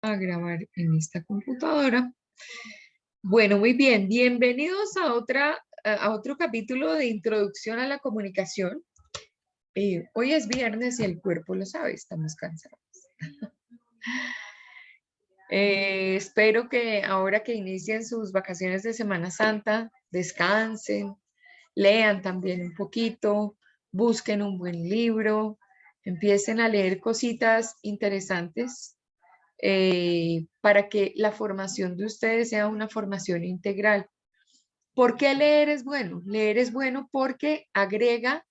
a grabar en esta computadora. Bueno, muy bien. Bienvenidos a otro capítulo de Introducción a la Comunicación. Hoy es viernes y el cuerpo lo sabe, estamos cansados. Espero que ahora que inicien sus vacaciones de Semana Santa, descansen, lean también un poquito, busquen un buen libro, empiecen a leer cositas interesantes para que la formación de ustedes sea una formación integral. ¿Por qué leer es bueno? Leer es bueno porque agrega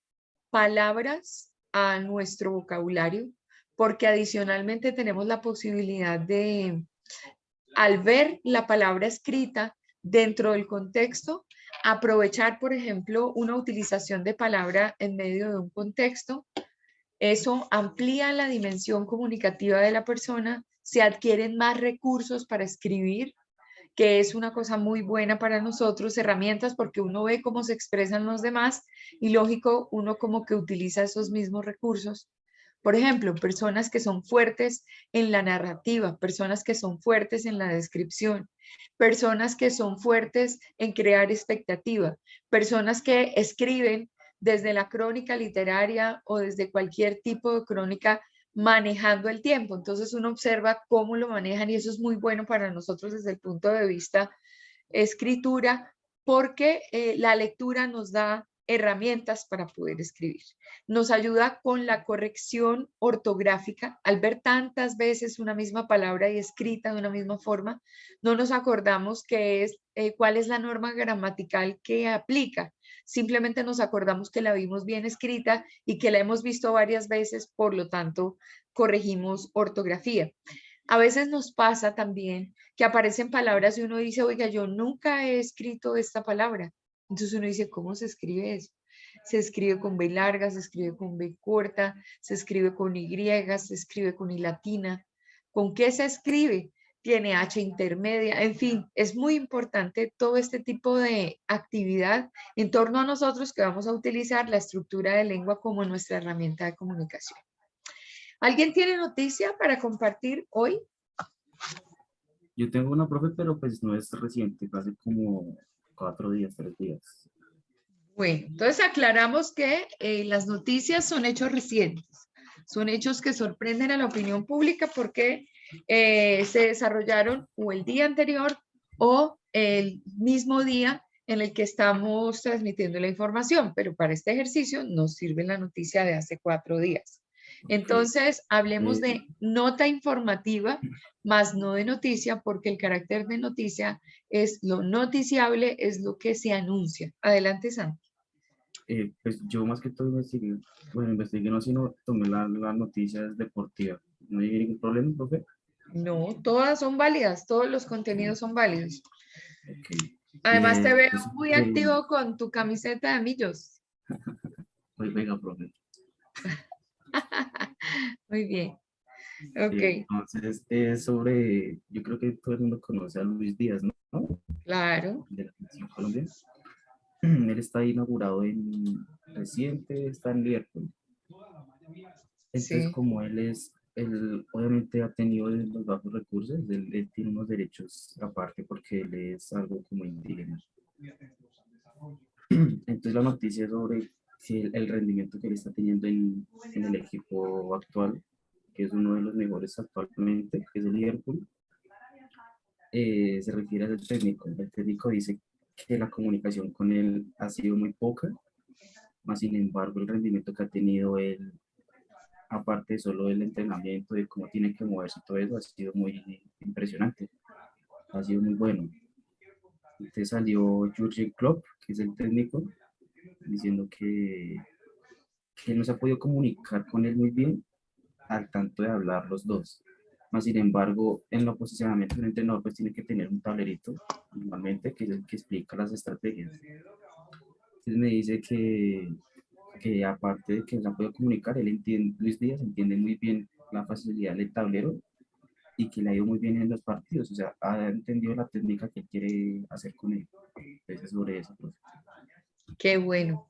palabras a nuestro vocabulario, porque adicionalmente tenemos la posibilidad de, al ver la palabra escrita dentro del contexto, aprovechar, por ejemplo, una utilización de palabra en medio de un contexto. Eso amplía la dimensión comunicativa de la persona, se adquieren más recursos para escribir, que es una cosa muy buena para nosotros, herramientas, porque uno ve cómo se expresan los demás y lógico, uno como que utiliza esos mismos recursos. Por ejemplo, personas que son fuertes en la narrativa, personas que son fuertes en la descripción, personas que son fuertes en crear expectativa, personas que escriben desde la crónica literaria o desde cualquier tipo de crónica manejando el tiempo. Entonces uno observa cómo lo manejan y eso es muy bueno para nosotros desde el punto de vista escritura, porque la lectura nos da herramientas para poder escribir. Nos ayuda con la corrección ortográfica. Al ver tantas veces una misma palabra y escrita de una misma forma, no nos acordamos cuál es la norma gramatical que aplica. Simplemente nos acordamos que la vimos bien escrita y que la hemos visto varias veces, por lo tanto, corregimos ortografía. A veces nos pasa también que aparecen palabras y uno dice, oiga, yo nunca he escrito esta palabra. Entonces uno dice, ¿cómo se escribe eso? Se escribe con B larga, se escribe con B corta, se escribe con Y, se escribe con I latina. ¿Con qué se escribe? Tiene H intermedia, en fin, es muy importante todo este tipo de actividad en torno a nosotros que vamos a utilizar la estructura de lengua como nuestra herramienta de comunicación. ¿Alguien tiene noticia para compartir hoy? Yo tengo una, profe, pero pues no es reciente, fue hace como 4 días, 3 días. Bueno, entonces aclaramos que las noticias son hechos recientes, son hechos que sorprenden a la opinión pública porque se desarrollaron o el día anterior o el mismo día en el que estamos transmitiendo la información, pero para este ejercicio nos sirve la noticia de hace 4 días. Ok. Entonces, hablemos Eh, de nota informativa, más no de noticia, porque el carácter de noticia es lo noticiable, es lo que se anuncia. Adelante, Santi. pues yo más que todo investigué, bueno, investigué no, sino tomé las noticias deportivas. ¿No hay ningún problema, profe? No, todas son válidas, todos los contenidos son válidos. Ok. Además, te veo Pues, muy activo con tu camiseta de Millos. pues venga, profe. Muy bien, ok, Entonces, es sobre, yo creo que todo el mundo conoce a Luis Díaz, ¿no? claro, De la selección Colombia. Él está inaugurado reciente, está en Liverpool. Entonces, sí, como él obviamente ha tenido los bajos recursos, él tiene unos derechos aparte porque él es algo como indígena. Entonces, la noticia es sobre que el rendimiento que él está teniendo en el equipo actual, que es uno de los mejores actualmente, que es el Liverpool, se refiere al técnico. El técnico dice que la comunicación con él ha sido muy poca, más sin embargo, el rendimiento que ha tenido él, aparte solo del entrenamiento, de cómo tiene que moverse y todo eso, ha sido muy impresionante, ha sido muy bueno. Entonces salió Jürgen Klopp, que es el técnico, diciendo que no se ha podido comunicar con él muy bien al tanto de hablar los dos. Más sin embargo, en el posicionamiento del entrenador pues tiene que tener un tablerito, normalmente, que es el que explica las estrategias. Entonces me dice que aparte de que se ha podido comunicar, él entiende, Luis Díaz entiende muy bien la facilidad del tablero y que le ha ido muy bien en los partidos, o sea, ha entendido la técnica que quiere hacer con él. Entonces, sobre eso, profe. qué bueno.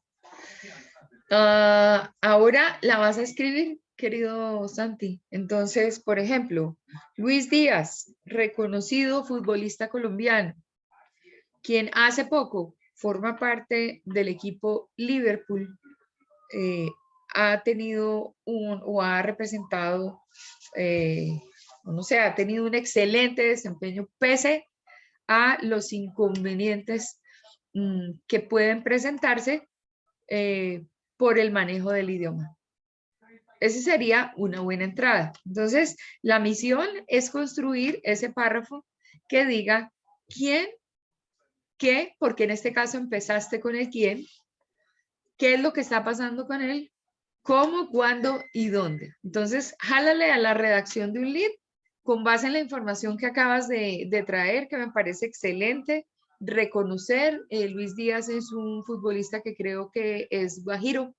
Ahora la vas a escribir. querido Santi. Entonces, por ejemplo, Luis Díaz, reconocido futbolista colombiano, quien hace poco forma parte del equipo Liverpool, eh, ha tenido o ha representado, no sé, ha tenido un excelente desempeño pese a los inconvenientes que pueden presentarse por el manejo del idioma. Esa sería una buena entrada. Entonces, la misión es construir ese párrafo que diga quién, qué, porque en este caso empezaste con el quién, qué es lo que está pasando con él, cómo, cuándo y dónde. Entonces, jálale a la redacción de un lead con base en la información que acabas de traer, que me parece excelente. Reconocer, Luis Díaz es un futbolista que creo que es guajiro,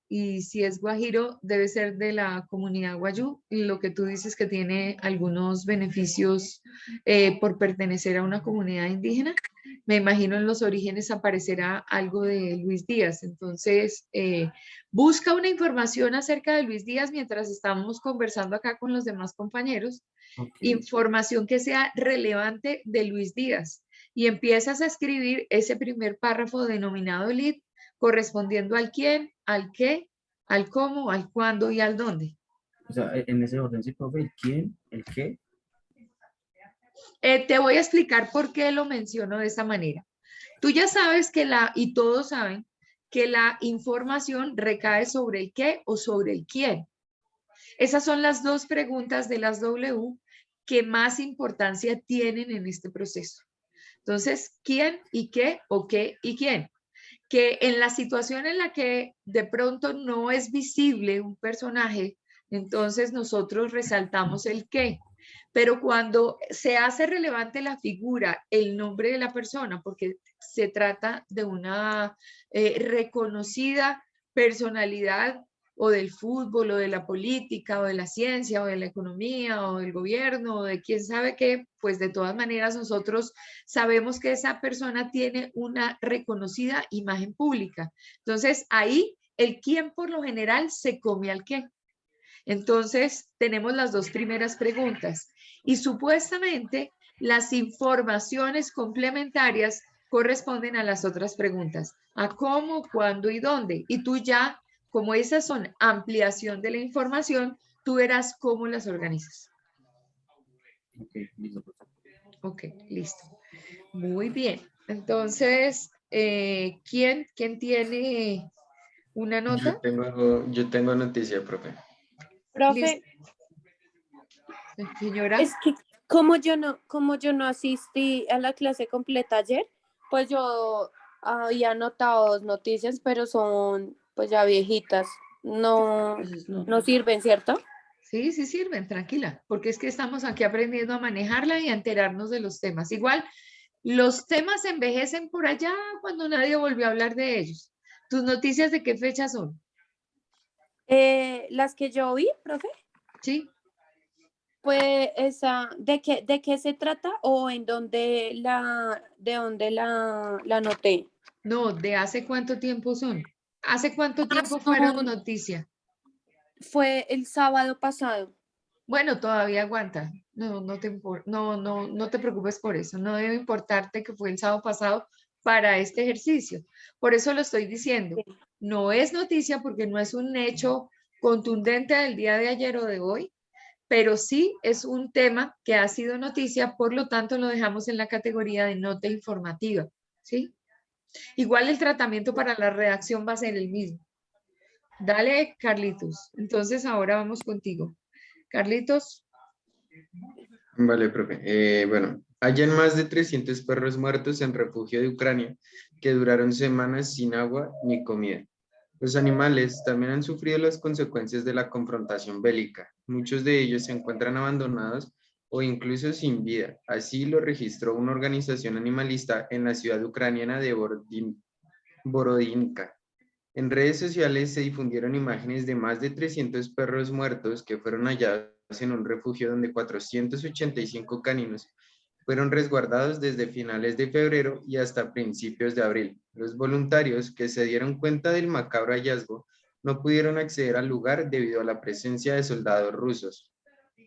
y si es guajiro debe ser de la comunidad guayú, y lo que tú dices que tiene algunos beneficios por pertenecer a una comunidad indígena. Me imagino en los orígenes aparecerá algo de Luis Díaz. Entonces, busca una información acerca de Luis Díaz mientras estamos conversando acá con los demás compañeros, Ok, información que sea relevante de Luis Díaz, y empiezas a escribir ese primer párrafo denominado lead, correspondiendo al quién, al qué, al cómo, al cuándo y al dónde. o sea, en ese orden, sí, profe, el quién, el qué. Te voy a explicar por qué lo menciono de esa manera. Tú ya sabes y todos saben, que la información recae sobre el qué o sobre el quién. Esas son las dos preguntas de las W que más importancia tienen en este proceso. Entonces, ¿quién y qué o qué y quién? Que en la situación en la que de pronto no es visible un personaje, entonces nosotros resaltamos el qué. Pero cuando se hace relevante la figura, el nombre de la persona, porque se trata de una reconocida personalidad o del fútbol o de la política o de la ciencia o de la economía o del gobierno o de quién sabe qué, pues de todas maneras nosotros sabemos que esa persona tiene una reconocida imagen pública. Entonces ahí el quién por lo general se come al qué. Entonces tenemos las dos primeras preguntas y supuestamente las informaciones complementarias corresponden a las otras preguntas, a cómo, cuándo y dónde. Y tú ya, como esas son ampliación de la información, tú verás cómo las organizas. Ok, listo, profe. Ok, listo. Muy bien. Entonces, ¿quién tiene una nota? Yo tengo noticia, profe. Listo. Profe, Señora. es que como yo no asistí a la clase completa ayer, pues yo había anotado dos noticias, pero son pues ya viejitas. No, Entonces, no. no sirven, ¿cierto? Sí, sí sirven, tranquila, porque es que estamos aquí aprendiendo a manejarla y a enterarnos de los temas. Igual, los temas envejecen por allá cuando nadie volvió a hablar de ellos. ¿Tus noticias de qué fecha son? Las que yo vi, profe, ¿Sí? pues esa, de qué se trata o en dónde de dónde la anoté? No, ¿de hace cuánto tiempo son? ¿Hace cuánto tiempo fueron Son- noticia? Fue el sábado pasado. Bueno, todavía aguanta. No, no te preocupes por eso. No debe importarte que fue el sábado pasado para este ejercicio. Por eso lo estoy diciendo. No es noticia porque no es un hecho contundente del día de ayer o de hoy, pero sí es un tema que ha sido noticia, por lo tanto lo dejamos en la categoría de nota informativa, ¿sí? Igual el tratamiento para la redacción va a ser el mismo. Dale, Carlitos. Entonces ahora vamos contigo. Carlitos. Vale, profe. Bueno, hayan más de 300 perros muertos en refugio de Ucrania que duraron semanas sin agua ni comida. Los animales también han sufrido las consecuencias de la confrontación bélica. Muchos de ellos se encuentran abandonados o incluso sin vida. Así lo registró una organización animalista en la ciudad ucraniana de Borodinka. En redes sociales se difundieron imágenes de más de 300 perros muertos que fueron hallados en un refugio donde 485 caninos fueron resguardados desde finales de febrero y hasta principios de abril. Los voluntarios que se dieron cuenta del macabro hallazgo no pudieron acceder al lugar debido a la presencia de soldados rusos.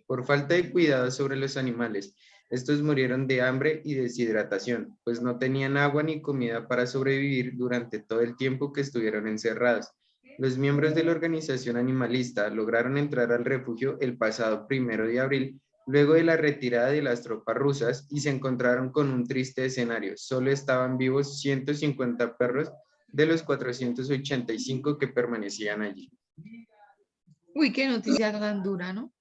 Por falta de cuidado sobre los animales, estos murieron de hambre y deshidratación, pues no tenían agua ni comida para sobrevivir durante todo el tiempo que estuvieron encerrados. Los miembros de la organización animalista lograron entrar al refugio el pasado 1 de abril, luego de la retirada de las tropas rusas, y se encontraron con un triste escenario. Solo estaban vivos 150 perros de los 485 que permanecían allí. Uy, qué noticia tan dura, ¿no?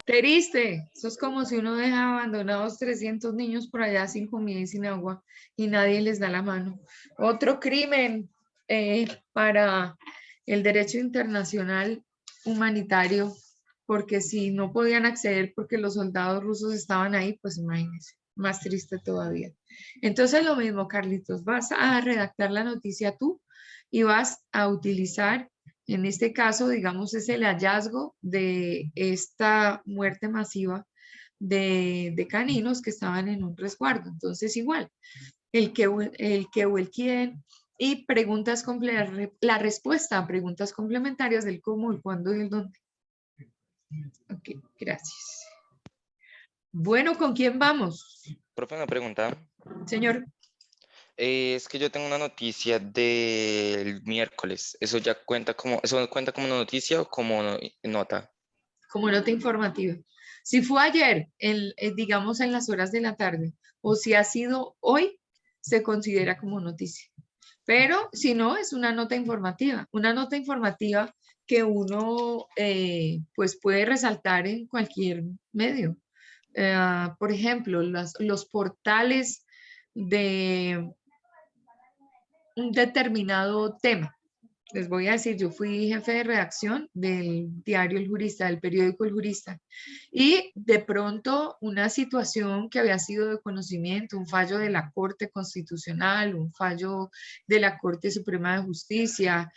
Triste. Eso es como si uno deja abandonados 300 niños por allá sin comida y sin agua y nadie les da la mano. Otro crimen para el derecho internacional humanitario, porque si no podían acceder porque los soldados rusos estaban ahí, pues imagínense, más triste todavía. Entonces lo mismo, Carlitos, vas a redactar la noticia tú y vas a utilizar, en este caso, digamos, es el hallazgo de esta muerte masiva de caninos que estaban en un resguardo. Entonces, igual, el qué o el quién, y preguntas la respuesta a preguntas complementarias del cómo, el cuándo y el dónde. Ok, gracias. Bueno, ¿con quién vamos? Profe, una pregunta. Señor, Es que yo tengo una noticia del miércoles. ¿Eso cuenta como noticia o como nota? como nota informativa. Si fue ayer, digamos en las horas de la tarde, o si ha sido hoy, se considera como noticia. Pero si no, es una nota informativa que uno pues puede resaltar en cualquier medio. Por ejemplo, los portales de un determinado tema. Les voy a decir, yo fui jefe de redacción del diario El Jurista, del periódico El Jurista, y de pronto una situación que había sido de conocimiento, un fallo de la Corte Constitucional, un fallo de la Corte Suprema de Justicia,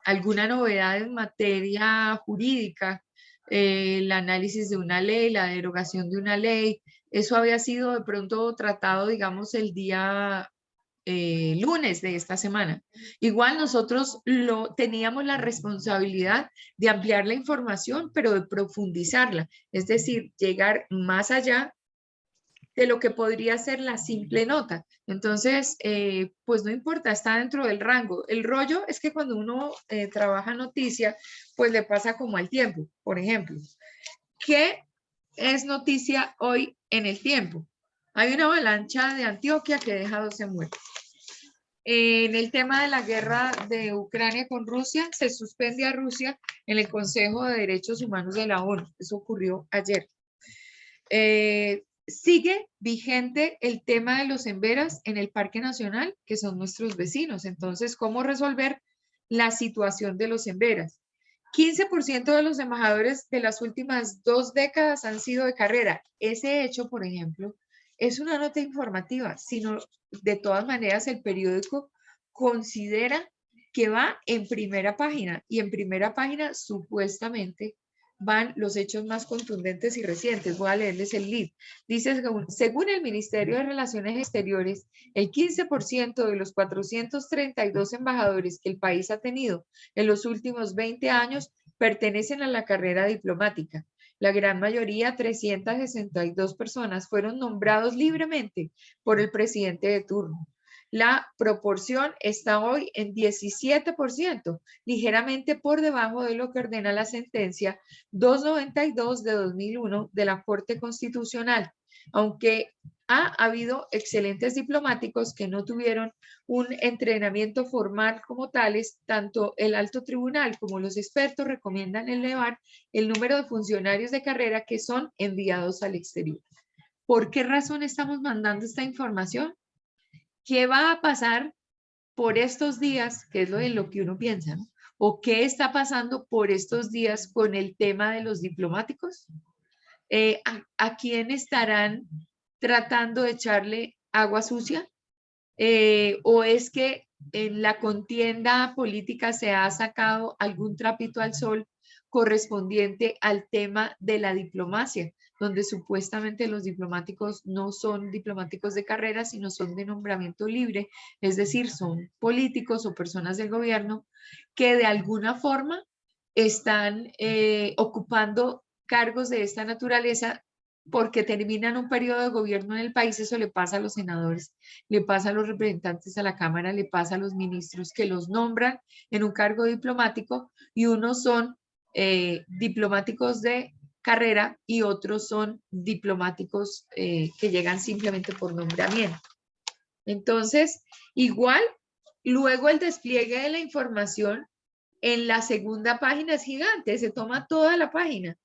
alguna novedad en materia jurídica, el análisis de una ley, la derogación de una ley, eso había sido de pronto tratado, digamos, el día lunes de esta semana. Igual nosotros teníamos la responsabilidad de ampliar la información, pero de profundizarla, es decir, llegar más allá de lo que podría ser la simple nota. Entonces, pues no importa, está dentro del rango. El rollo es que cuando uno trabaja noticia, pues le pasa como al tiempo. Por ejemplo, ¿qué es noticia hoy en el tiempo? Hay una avalancha de Antioquia que deja 12 muertos. En el tema de la guerra de Ucrania con Rusia, se suspende a Rusia en el Consejo de Derechos Humanos de la ONU. Eso ocurrió ayer. Sigue vigente el tema de los emberas en el Parque Nacional, que son nuestros vecinos. Entonces, ¿cómo resolver la situación de los emberas? 15% de los embajadores de las últimas 2 décadas han sido de carrera. Ese hecho, por ejemplo, es una nota informativa, sino de todas maneras el periódico considera que va en primera página, y en primera página supuestamente van los hechos más contundentes y recientes. Voy a leerles el lead. Dice, según el Ministerio de Relaciones Exteriores, el 15% de los 432 embajadores que el país ha tenido en los últimos 20 años pertenecen a la carrera diplomática. La gran mayoría, 362 personas, fueron nombrados libremente por el presidente de turno. La proporción está hoy en 17%, ligeramente por debajo de lo que ordena la sentencia 292 de 2001 de la Corte Constitucional, aunque ha habido excelentes diplomáticos que no tuvieron un entrenamiento formal como tales. Tanto el alto tribunal como los expertos recomiendan elevar el número de funcionarios de carrera que son enviados al exterior. ¿Por qué razón estamos mandando esta información? ¿Qué va a pasar por estos días? ¿Qué es lo que uno piensa, ¿no? ¿O qué está pasando por estos días con el tema de los diplomáticos? ¿A quién estarán tratando de echarle agua sucia? ¿O es que en la contienda política se ha sacado algún trapito al sol correspondiente al tema de la diplomacia? donde supuestamente los diplomáticos no son diplomáticos de carrera, sino son de nombramiento libre, es decir, son políticos o personas del gobierno que de alguna forma están ocupando cargos de esta naturaleza porque terminan un periodo de gobierno en el país. Eso le pasa a los senadores, le pasa a los representantes a la Cámara, le pasa a los ministros que los nombran en un cargo diplomático y unos son diplomáticos de carrera y otros son diplomáticos que llegan simplemente por nombramiento. Entonces, igual, luego el despliegue de la información en la segunda página es gigante, se toma toda la página.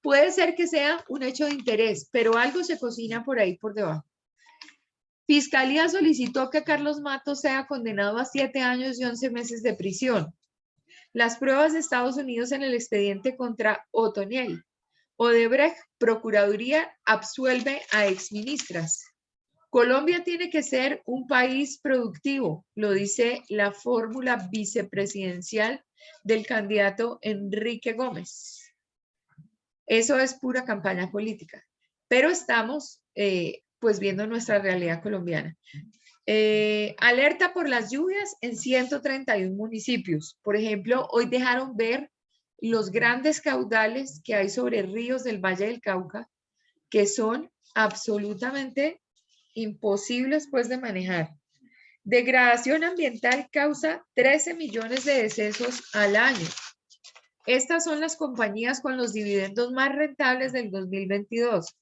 Puede ser que sea un hecho de interés, pero algo se cocina por ahí por debajo. Fiscalía solicitó que Carlos Matos sea condenado a 7 años y 11 meses de prisión. Las pruebas de Estados Unidos en el expediente contra Otoniel. Odebrecht, Procuraduría absuelve a exministras. Colombia tiene que ser un país productivo, lo dice la fórmula vicepresidencial del candidato Enrique Gómez. Eso es pura campaña política, pero estamos pues viendo nuestra realidad colombiana. Alerta por las lluvias en 131 municipios. Por ejemplo, hoy dejaron ver los grandes caudales que hay sobre ríos del Valle del Cauca, que son absolutamente imposibles pues de manejar. Degradación ambiental causa 13 millones de decesos al año. Estas son las compañías con los dividendos más rentables del 2022.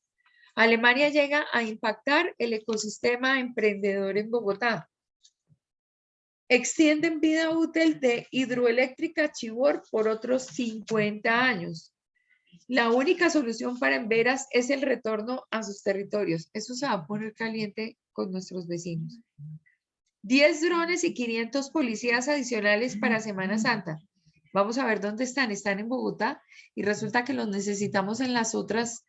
Alemania llega a impactar el ecosistema emprendedor en Bogotá. Extienden vida útil de hidroeléctrica Chivor por otros 50 años. La única solución para Emberas es el retorno a sus territorios. Eso se va a poner caliente con nuestros vecinos. 10 drones y 500 policías adicionales para Semana Santa. Vamos a ver dónde están. Están en Bogotá y resulta que los necesitamos en las otras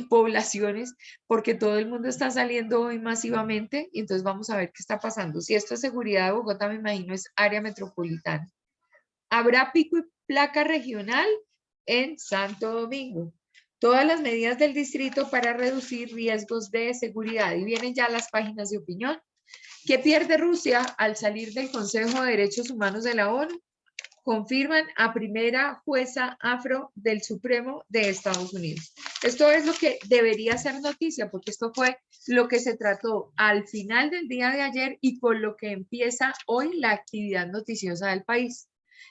poblaciones porque todo el mundo está saliendo hoy masivamente y entonces vamos a ver qué está pasando. Si esto es seguridad de Bogotá, me imagino es área metropolitana. Habrá pico y placa regional en Santo Domingo. Todas las medidas del distrito para reducir riesgos de seguridad. Y vienen ya las páginas de opinión. ¿Qué pierde Rusia al salir del Consejo de Derechos Humanos de la ONU? Confirman a primera jueza afro del Supremo de Estados Unidos. Esto es lo que debería ser noticia, porque esto fue lo que se trató al final del día de ayer y con lo que empieza hoy la actividad noticiosa del país.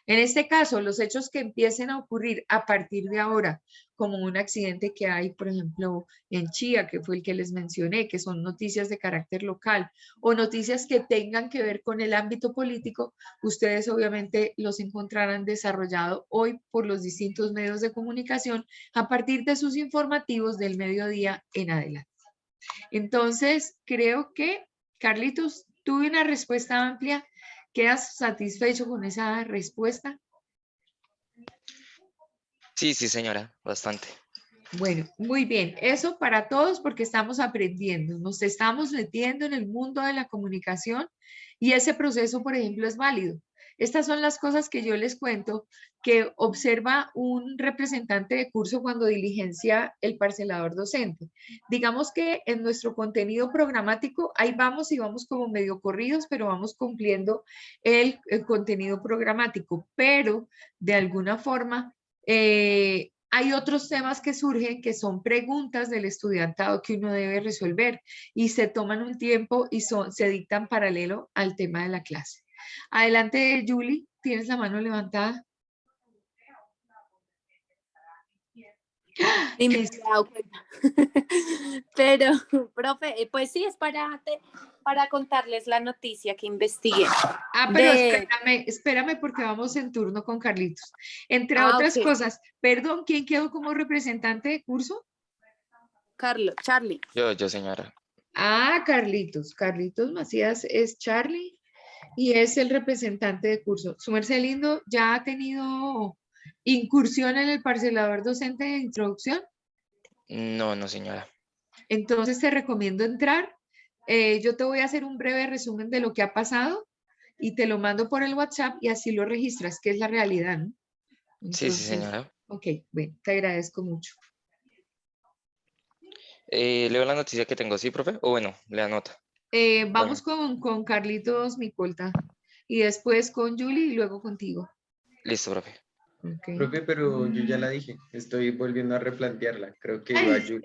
En este caso, los hechos que empiecen a ocurrir a partir de ahora, como un accidente que hay, por ejemplo, en Chía, que fue el que les mencioné, que son noticias de carácter local, o noticias que tengan que ver con el ámbito político, ustedes obviamente los encontrarán desarrollado hoy por los distintos medios de comunicación a partir de sus informativos del mediodía en adelante. Entonces, creo que, Carlitos, tuve una respuesta amplia. ¿Quedas satisfecho con esa respuesta? Sí, sí, señora, bastante. Bueno, muy bien. Eso para todos porque estamos aprendiendo. Nos estamos metiendo en el mundo de la comunicación y ese proceso, por ejemplo, es válido. Estas son las cosas que yo les cuento que observa un representante de curso cuando diligencia el parcelador docente. Digamos que en nuestro contenido programático, ahí vamos y vamos como medio corridos, pero vamos cumpliendo el contenido programático, pero de alguna forma hay otros temas que surgen que son preguntas del estudiantado que uno debe resolver y se toman un tiempo y se dictan paralelo al tema de la clase. Adelante, Julie, tienes la mano levantada. Ni me he dado cuenta. Pero, profe, pues sí, es para contarles la noticia que investigué. Ah, pero espérame porque vamos en turno con Carlitos. Entre otras Ok. cosas, perdón, ¿quién quedó como representante de curso? Charlie. Yo, señora. Ah, Carlitos. Carlitos Macías es Charlie y es el representante de curso. Su merced lindo, ¿ya ha tenido incursión en el parcelador docente de introducción? No, no, señora. Entonces te recomiendo entrar. Yo te voy a hacer un breve resumen de lo que ha pasado y te lo mando por el WhatsApp y así lo registras, que es la realidad, ¿no? Sí, sí, Entonces, señora. ok, bueno, te agradezco mucho. Leo la noticia que tengo, ¿sí, profe? O bueno, le anota. Vamos con Carlitos Micolta y después con Julie y luego contigo. Listo, profe. Ok. Profe, pero yo ya la dije, estoy volviendo a replantearla. Creo que Ay, iba a Julie.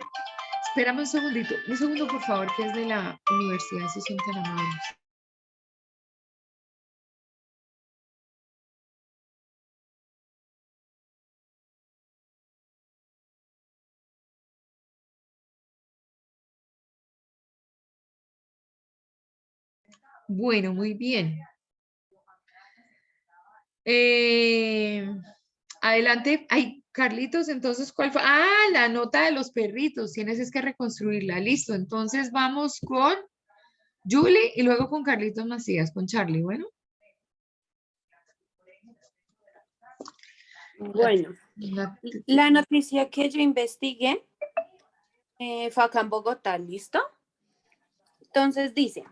espérame un segundito, un segundo por favor, que es de la universidad, si son tan amables. Bueno, muy bien. Adelante. Ay, Carlitos, entonces, ¿cuál fue? Ah, la nota de los perritos. Tienes es que reconstruirla. Listo. Entonces vamos con Julie y luego con Carlitos Macías, con Charlie. Bueno, Bueno, la- la noticia que yo investigué fue acá en Bogotá, ¿listo? Entonces dice,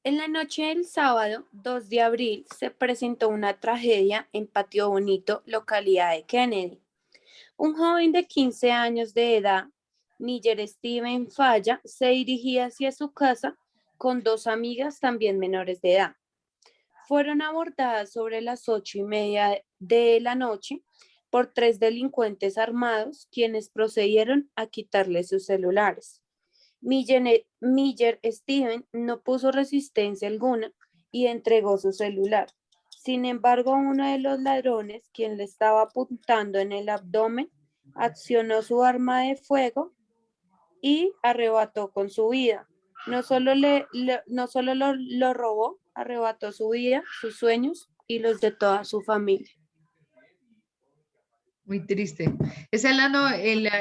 en la noche del sábado 2 de abril se presentó una tragedia en Patio Bonito, localidad de Kennedy. Un joven de 15 años de edad, Níger Steven Falla, se dirigía hacia su casa con dos amigas también menores de edad. Fueron abordadas sobre las 8:30 de la noche por tres delincuentes armados, quienes procedieron a quitarle sus celulares. Miller Steven no puso resistencia alguna y entregó su celular. Sin embargo, uno de los ladrones, quien le estaba apuntando en el abdomen, accionó su arma de fuego y arrebató con su vida. No solo lo robó, arrebató su vida, sus sueños y los de toda su familia. muy triste. Esa es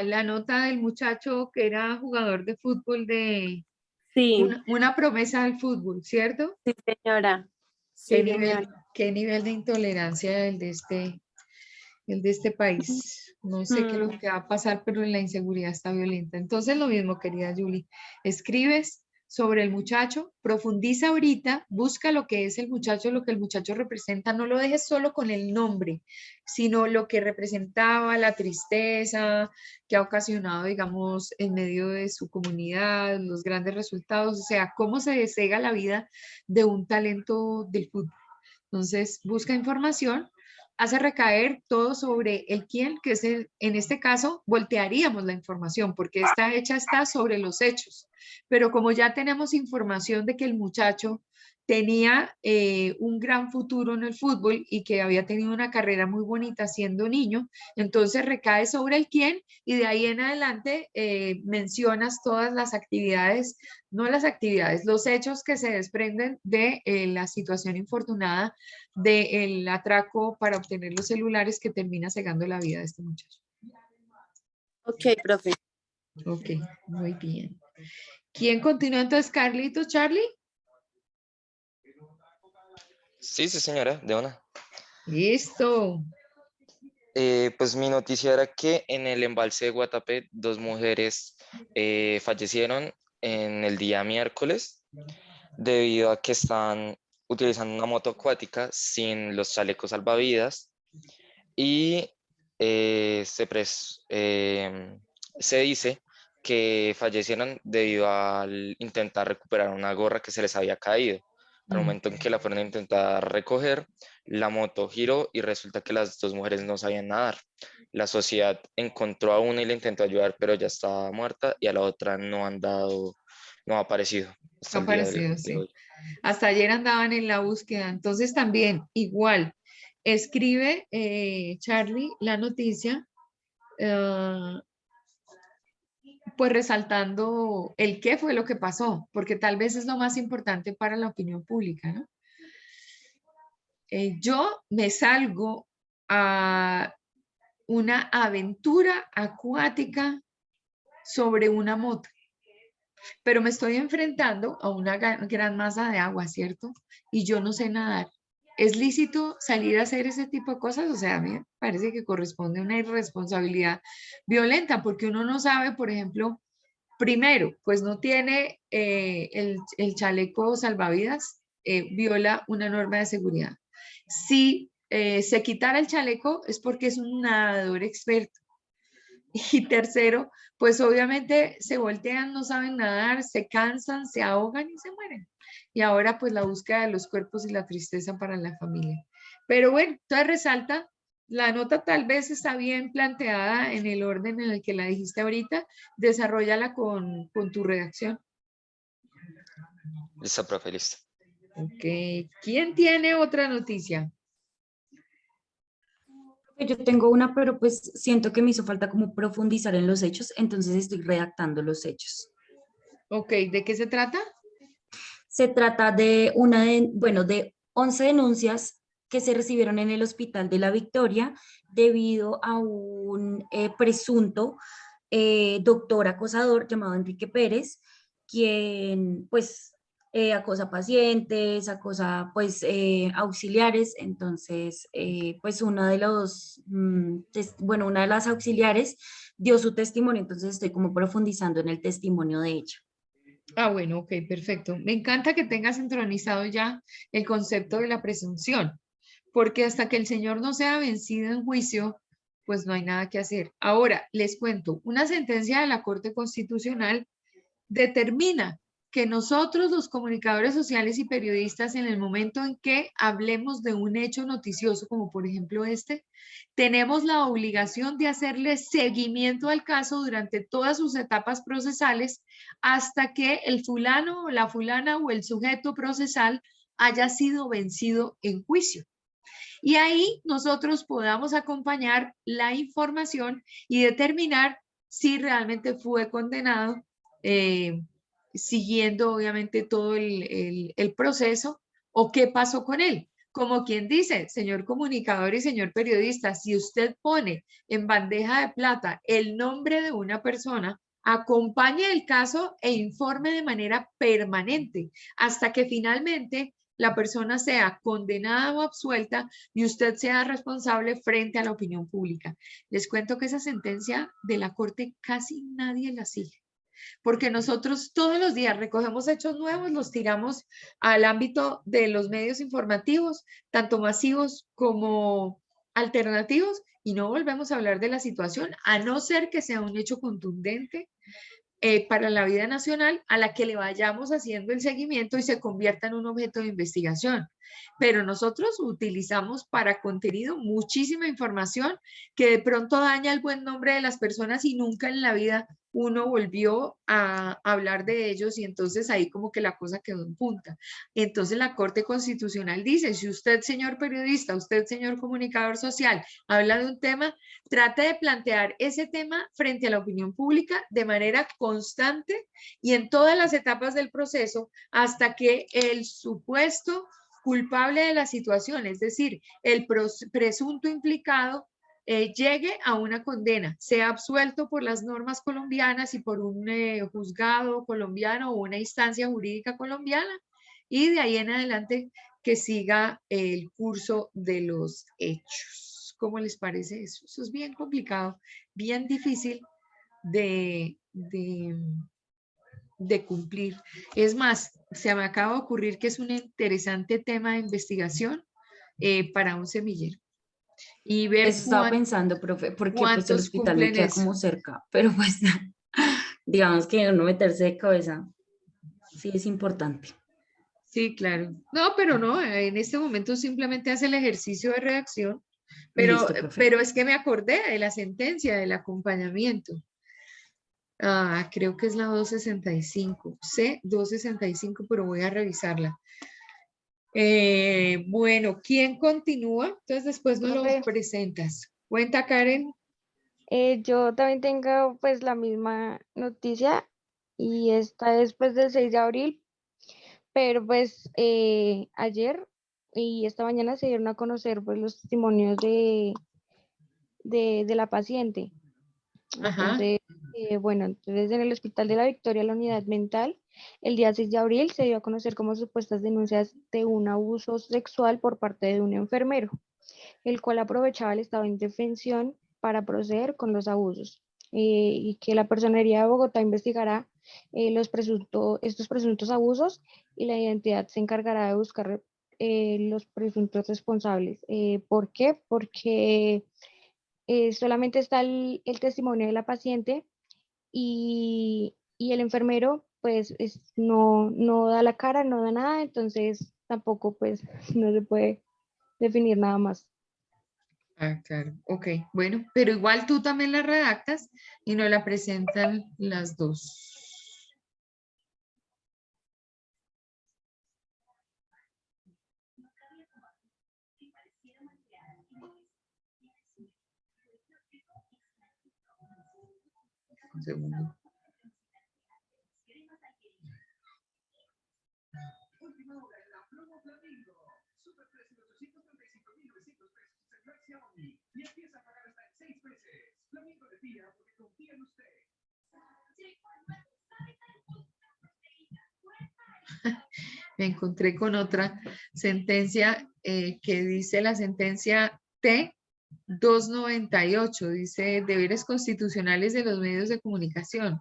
la nota del muchacho que era jugador de fútbol de Sí, una promesa del fútbol, ¿cierto? sí, señora. ¿Qué Sí, nivel, señora. qué nivel de intolerancia el de este país? No sé qué es lo que va a pasar, pero la inseguridad está violenta. Entonces, lo mismo, querida Julie, escribes sobre el muchacho, profundiza ahorita, busca lo que es el muchacho, lo que el muchacho representa, no lo dejes solo con el nombre, sino lo que representaba, la tristeza que ha ocasionado, digamos, en medio de su comunidad, los grandes resultados, o sea, cómo se desega la vida de un talento del fútbol. Entonces, busca información, hace recaer todo sobre el quién, que es en este caso, voltearíamos la información, porque esta hecha está sobre los hechos. Pero como ya tenemos información de que el muchacho tenía un gran futuro en el fútbol y que había tenido una carrera muy bonita siendo niño, entonces recae sobre el quién y de ahí en adelante mencionas todas las actividades, no las actividades, los hechos que se desprenden de la situación infortunada del atraco para obtener los celulares que termina cegando la vida de este muchacho. Ok, profe. Ok, muy bien. ¿Quién continúa entonces, Carlitos, Charlie? Sí, sí, señora, de una. Listo. Pues mi noticia era que en el embalse de Guatapé dos mujeres fallecieron en el día miércoles debido a que están utilizando una moto acuática sin los chalecos salvavidas y se dice que fallecieron debido al intentar recuperar una gorra que se les había caído. Al momento en que la fueron a intentar recoger, la moto giró y resulta que las dos mujeres no sabían nadar. La sociedad encontró a una y la intentó ayudar, pero ya estaba muerta y a la otra no ha aparecido hasta Ha el día aparecido, de sí. hoy. Hasta ayer andaban en la búsqueda. Entonces también, igual, escribe Charlie la noticia, pues resaltando el qué fue lo que pasó, porque tal vez es lo más importante para la opinión pública, ¿no? Yo me salgo a una aventura acuática sobre una moto, pero me estoy enfrentando a una gran masa de agua, ¿cierto? Y yo no sé nadar. ¿Es lícito salir a hacer ese tipo de cosas? O sea, a mí me parece que corresponde a una irresponsabilidad violenta, porque uno no sabe, por ejemplo, primero, pues no tiene el chaleco salvavidas, viola una norma de seguridad. Si se quitara el chaleco es porque es un nadador experto. Y tercero, pues obviamente se voltean, no saben nadar, se cansan, se ahogan y se mueren. Y ahora pues la búsqueda de los cuerpos y la tristeza para la familia. Pero bueno, entonces resalta, la nota tal vez está bien planteada en el orden en el que la dijiste ahorita, desarrollala con tu redacción. Listo, profe, listo. Ok, ¿quién tiene otra noticia? Yo tengo una, pero pues siento que me hizo falta como profundizar en los hechos, entonces estoy redactando los hechos. Ok, ¿de qué se trata? Se trata de bueno, de 11 denuncias que se recibieron en el Hospital de la Victoria debido a un presunto doctor acosador llamado Enrique Pérez, quien pues acosa pacientes, acosa pues auxiliares. Entonces pues una de las auxiliares dio su testimonio, entonces estoy como profundizando en el testimonio de ella. Ah, bueno, ok, perfecto. Me encanta que tengas entronizado ya el concepto de la presunción, porque hasta que el Señor no sea vencido en juicio, pues no hay nada que hacer. Ahora, les cuento, una sentencia de la Corte Constitucional determina que nosotros los comunicadores sociales y periodistas en el momento en que hablemos de un hecho noticioso, como por ejemplo este, tenemos la obligación de hacerle seguimiento al caso durante todas sus etapas procesales hasta que el fulano o la fulana o el sujeto procesal haya sido vencido en juicio. Y ahí nosotros podamos acompañar la información y determinar si realmente fue condenado, siguiendo obviamente todo el proceso, o qué pasó con él. Como quien dice, señor comunicador y señor periodista, si usted pone en bandeja de plata el nombre de una persona, acompañe el caso e informe de manera permanente hasta que finalmente la persona sea condenada o absuelta y usted sea responsable frente a la opinión pública. Les cuento que esa sentencia de la Corte casi nadie la sigue, porque nosotros todos los días recogemos hechos nuevos, los tiramos al ámbito de los medios informativos, tanto masivos como alternativos, y no volvemos a hablar de la situación, a no ser que sea un hecho contundente para la vida nacional a la que le vayamos haciendo el seguimiento y se convierta en un objeto de investigación. Pero nosotros utilizamos para contenido muchísima información que de pronto daña el buen nombre de las personas y nunca en la vida uno volvió a hablar de ellos, y entonces ahí como que la cosa quedó en punta. Entonces la Corte Constitucional dice, si usted, señor periodista, usted, señor comunicador social, habla de un tema, trate de plantear ese tema frente a la opinión pública de manera constante y en todas las etapas del proceso hasta que el supuesto culpable de la situación, es decir, el presunto implicado, llegue a una condena, sea absuelto por las normas colombianas y por un juzgado colombiano o una instancia jurídica colombiana, y de ahí en adelante que siga el curso de los hechos. ¿Cómo les parece eso? Eso es bien complicado, bien difícil de cumplir. Es más, se me acaba de ocurrir que es un interesante tema de investigación para un semillero. Y ver Eso estaba pensando, profe, porque pues el cuántos hospital me cumplen queda eso. como cerca, pero pues digamos que no meterse de cabeza sí es importante. Sí, claro. No, pero no, en este momento simplemente hace el ejercicio de redacción, Listo, profe. pero es que me acordé de la sentencia del acompañamiento. Ah, creo que es la 265, C265, pero voy a revisarla. Bueno, ¿quién continúa? Entonces después nos lo Profe, presentas. Cuenta, Karen. yo también tengo pues la misma noticia y esta es pues del 6 de abril, pero pues ayer y esta mañana se dieron a conocer pues los testimonios de la paciente. Ajá. Entonces, bueno, entonces en el Hospital de la Victoria, la unidad mental, el día 6 de abril se dio a conocer como supuestas denuncias de un abuso sexual por parte de un enfermero, el cual aprovechaba el estado de indefensión para proceder con los abusos, y que la Personería de Bogotá investigará estos presuntos abusos y la identidad se encargará de buscar los presuntos responsables. ¿Por qué? Porque Solamente está el testimonio de la paciente y el enfermero pues no da la cara, no da nada, entonces tampoco pues no se puede definir nada más. Ah, claro. Ok, bueno, pero igual tú también la redactas y nos la presentan las dos. Un segundo. Me encontré con otra sentencia que dice la sentencia T 298, dice deberes constitucionales de los medios de comunicación.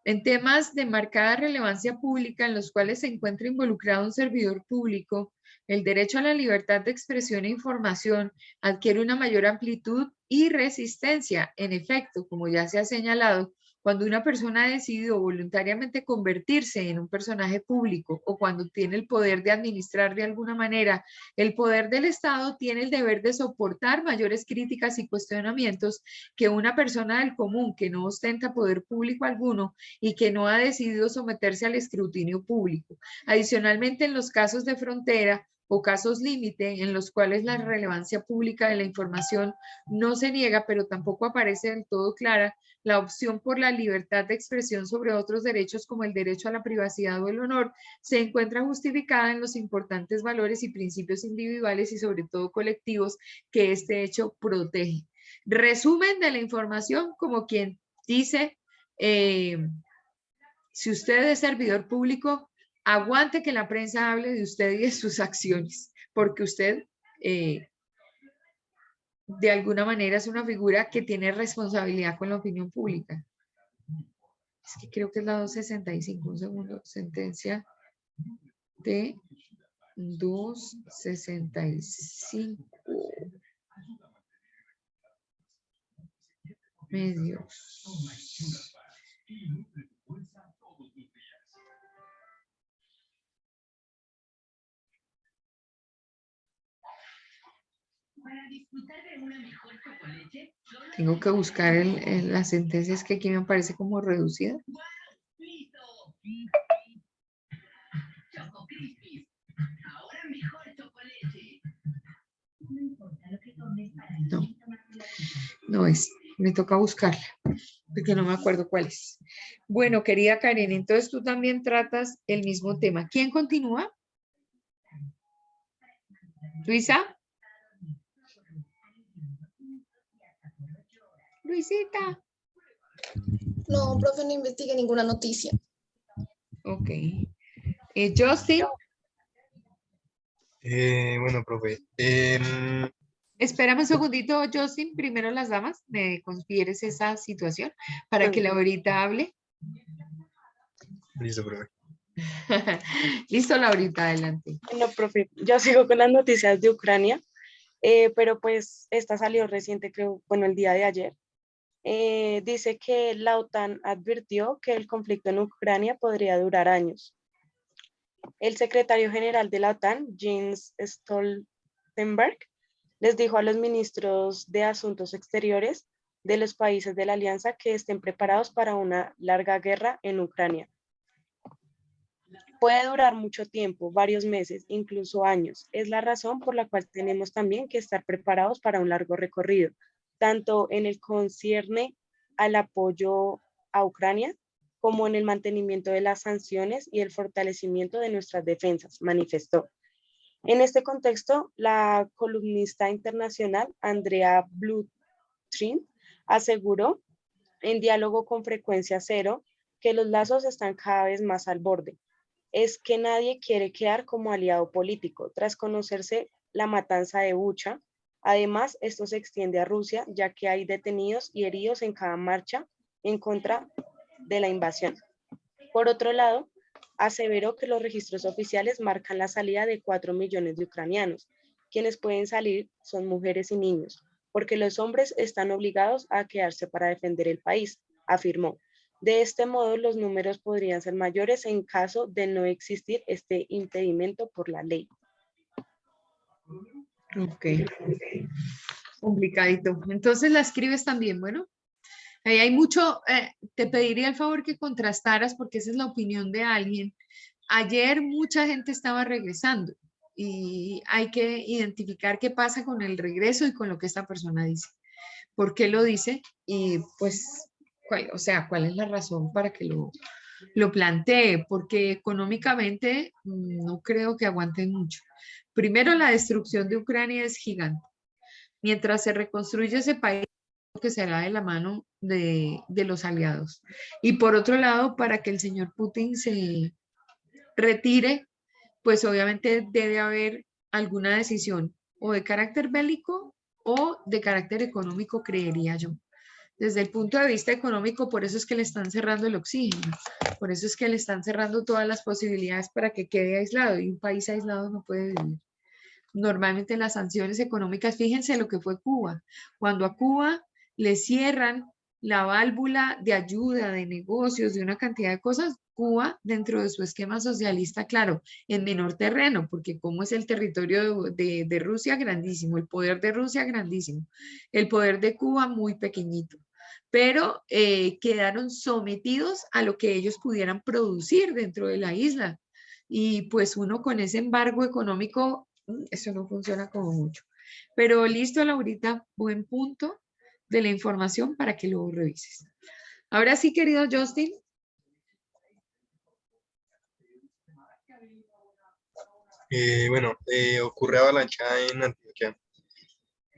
En temas de marcada relevancia pública en los cuales se encuentra involucrado un servidor público, el derecho a la libertad de expresión e información adquiere una mayor amplitud y resistencia. En efecto, como ya se ha señalado, cuando una persona ha decidido voluntariamente convertirse en un personaje público o cuando tiene el poder de administrar de alguna manera el poder del Estado, tiene el deber de soportar mayores críticas y cuestionamientos que una persona del común que no ostenta poder público alguno y que no ha decidido someterse al escrutinio público. Adicionalmente, en los casos de frontera o casos límite en los cuales la relevancia pública de la información no se niega, pero tampoco aparece del todo clara, la opción por la libertad de expresión sobre otros derechos como el derecho a la privacidad o el honor se encuentra justificada en los importantes valores y principios individuales y sobre todo colectivos que este hecho protege. Resumen de la información como quien dice, si usted es servidor público, aguante que la prensa hable de usted y de sus acciones, porque usted de alguna manera es una figura que tiene responsabilidad con la opinión pública. Es que creo que es la 265, un segundo, sentencia de 265. Medios. Tengo que buscar las sentencias que aquí me parece como reducida. No, no es. Me toca buscarla, porque no me acuerdo cuál es. Bueno, querida Karen, entonces tú también tratas el mismo tema. ¿Quién continúa? ¿Luisa? Luisita. No, profe, no investigué ninguna noticia. Ok. Justin. Bueno, profe. Espérame un segundito, Justin. Primero las damas. ¿Me confieres esa situación para que la Laurita hable? Listo, profe. Listo, Laurita, adelante. Bueno, profe, yo sigo con las noticias de Ucrania, pero pues esta salió reciente, creo, bueno, el día de ayer. Dice que la OTAN advirtió que el conflicto en Ucrania podría durar años. El secretario general de la OTAN, Jens Stoltenberg, les dijo a los ministros de Asuntos Exteriores de los países de la alianza que estén preparados para una larga guerra en Ucrania. Puede durar mucho tiempo, varios meses, incluso años. Es la razón por la cual tenemos también que estar preparados para un largo recorrido, tanto en el concierne al apoyo a Ucrania, como en el mantenimiento de las sanciones y el fortalecimiento de nuestras defensas, manifestó. En este contexto, la columnista internacional Andrea Blutrin aseguró en diálogo con Frecuencia Cero que los lazos están cada vez más al borde. Es que nadie quiere quedar como aliado político, tras conocerse la matanza de Bucha. Además, esto se extiende a Rusia, ya que hay detenidos y heridos en cada marcha en contra de la invasión. Por otro lado, aseveró que los registros oficiales marcan la salida de 4 millones de ucranianos. Quienes pueden salir son mujeres y niños. porque los hombres están obligados a quedarse para defender el país, afirmó. De este modo, los números podrían ser mayores en caso de no existir este impedimento por la ley. Ok, complicadito. Entonces la escribes también, bueno. Ahí hay mucho, te pediría el favor que contrastaras porque esa es la opinión de alguien. Ayer mucha gente estaba regresando y hay que identificar qué pasa con el regreso y con lo que esta persona dice. ¿Por qué lo dice? Y pues, o sea, ¿cuál es la razón para que lo plantee? Porque económicamente no creo que aguanten mucho. Primero, la destrucción de Ucrania es gigante. Mientras se reconstruye ese país, que será de la mano de los aliados. Y por otro lado, para que el señor Putin se retire, pues obviamente debe haber alguna decisión o de carácter bélico o de carácter económico, creería yo. Desde el punto de vista económico, por eso es que le están cerrando el oxígeno, por eso es que le están cerrando todas las posibilidades para que quede aislado, y un país aislado no puede vivir. Normalmente las sanciones económicas, fíjense lo que fue Cuba. Cuando a Cuba le cierran la válvula de ayuda, de negocios, de una cantidad de cosas, Cuba, dentro de su esquema socialista, claro, en menor terreno, porque como es el territorio de Rusia, grandísimo, el poder de Rusia, grandísimo, el poder de Cuba, muy pequeñito, pero quedaron sometidos a lo que ellos pudieran producir dentro de la isla. Y pues uno con ese embargo económico, eso no funciona como mucho. Pero listo, Laurita, buen punto de la información para que lo revises. Ahora sí, querido Justin. Ocurre avalancha en Antioquia.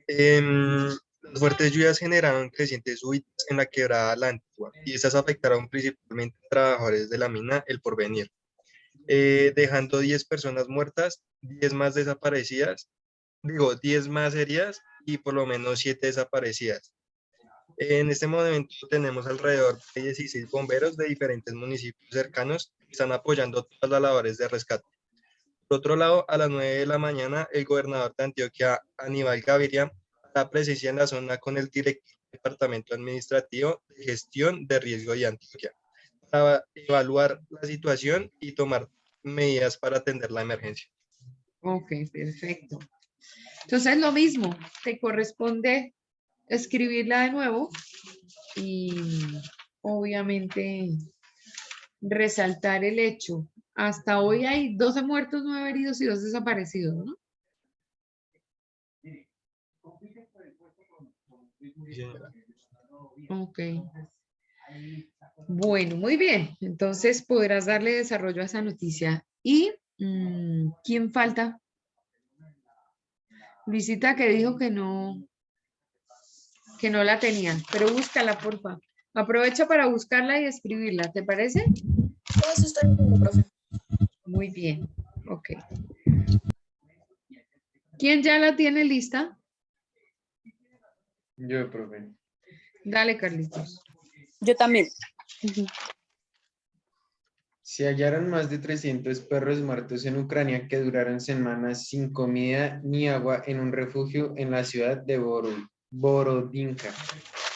Las fuertes lluvias generaron crecientes súbitas en la quebrada La Antigua y estas afectaron principalmente a trabajadores de la mina El Porvenir, dejando 10 personas muertas, 10 más desaparecidas, 10 más heridas y por lo menos 7 desaparecidas. En este momento tenemos alrededor de 16 bomberos de diferentes municipios cercanos que están apoyando todas las labores de rescate. Por otro lado, a las 9 de la mañana, el gobernador de Antioquia, Aníbal Gaviria, hará presencia en la zona con el director del Departamento Administrativo de Gestión de Riesgo de Antioquia para evaluar la situación y tomar medidas para atender la emergencia. Ok, perfecto. Entonces lo mismo, te corresponde escribirla de nuevo y obviamente resaltar el hecho. Hasta hoy hay 12 muertos, 9 heridos y 2 desaparecidos, ¿no? Ok. Bueno, muy bien. Entonces podrás darle desarrollo a esa noticia. ¿Y quién falta? Luisita, que dijo que no la tenía, pero búscala, porfa. Aprovecha para buscarla y escribirla, ¿te parece? No, eso está bien, profe. Muy bien, ok. ¿Quién ya la tiene lista? Yo, profe. Dale, Carlitos. Yo también. Se hallaron más de 300 perros muertos en Ucrania que duraron semanas sin comida ni agua en un refugio en la ciudad de Borodinka.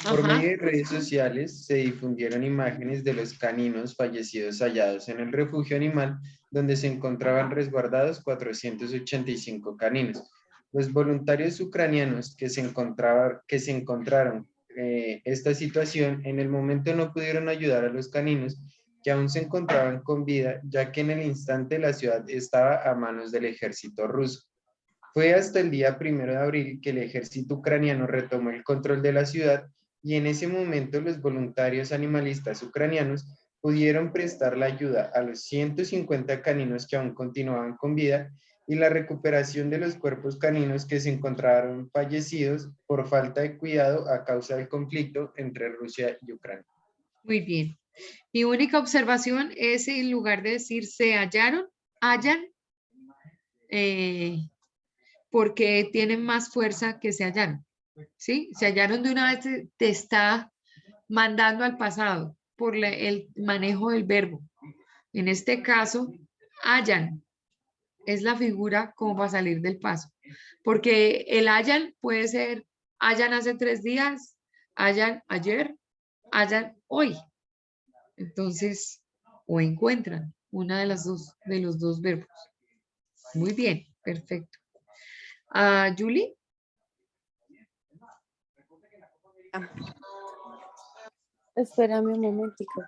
Por Ajá. medio de redes sociales se difundieron imágenes de los caninos fallecidos hallados en el refugio animal donde se encontraban resguardados 485 caninos. Los voluntarios ucranianos que se encontraron esta situación en el momento no pudieron ayudar a los caninos que aún se encontraban con vida, ya que en el instante la ciudad estaba a manos del ejército ruso. Fue hasta el día 1 de abril que el ejército ucraniano retomó el control de la ciudad y en ese momento los voluntarios animalistas ucranianos pudieron prestar la ayuda a los 150 caninos que aún continuaban con vida y la recuperación de los cuerpos caninos que se encontraron fallecidos por falta de cuidado a causa del conflicto entre Rusia y Ucrania. Muy bien. Mi única observación es en lugar de decir se hallaron, hallan, porque tienen más fuerza que se hallaron. ¿Sí? Se hallaron de una vez, te está mandando al pasado por el manejo del verbo. En este caso, hallan es la figura como para salir del paso. Porque el hayan puede ser hayan hace 3 días, hayan ayer, hayan hoy. Entonces, o encuentran una de las dos, de los dos verbos. Muy bien, perfecto. Julie. Espérame un momentico.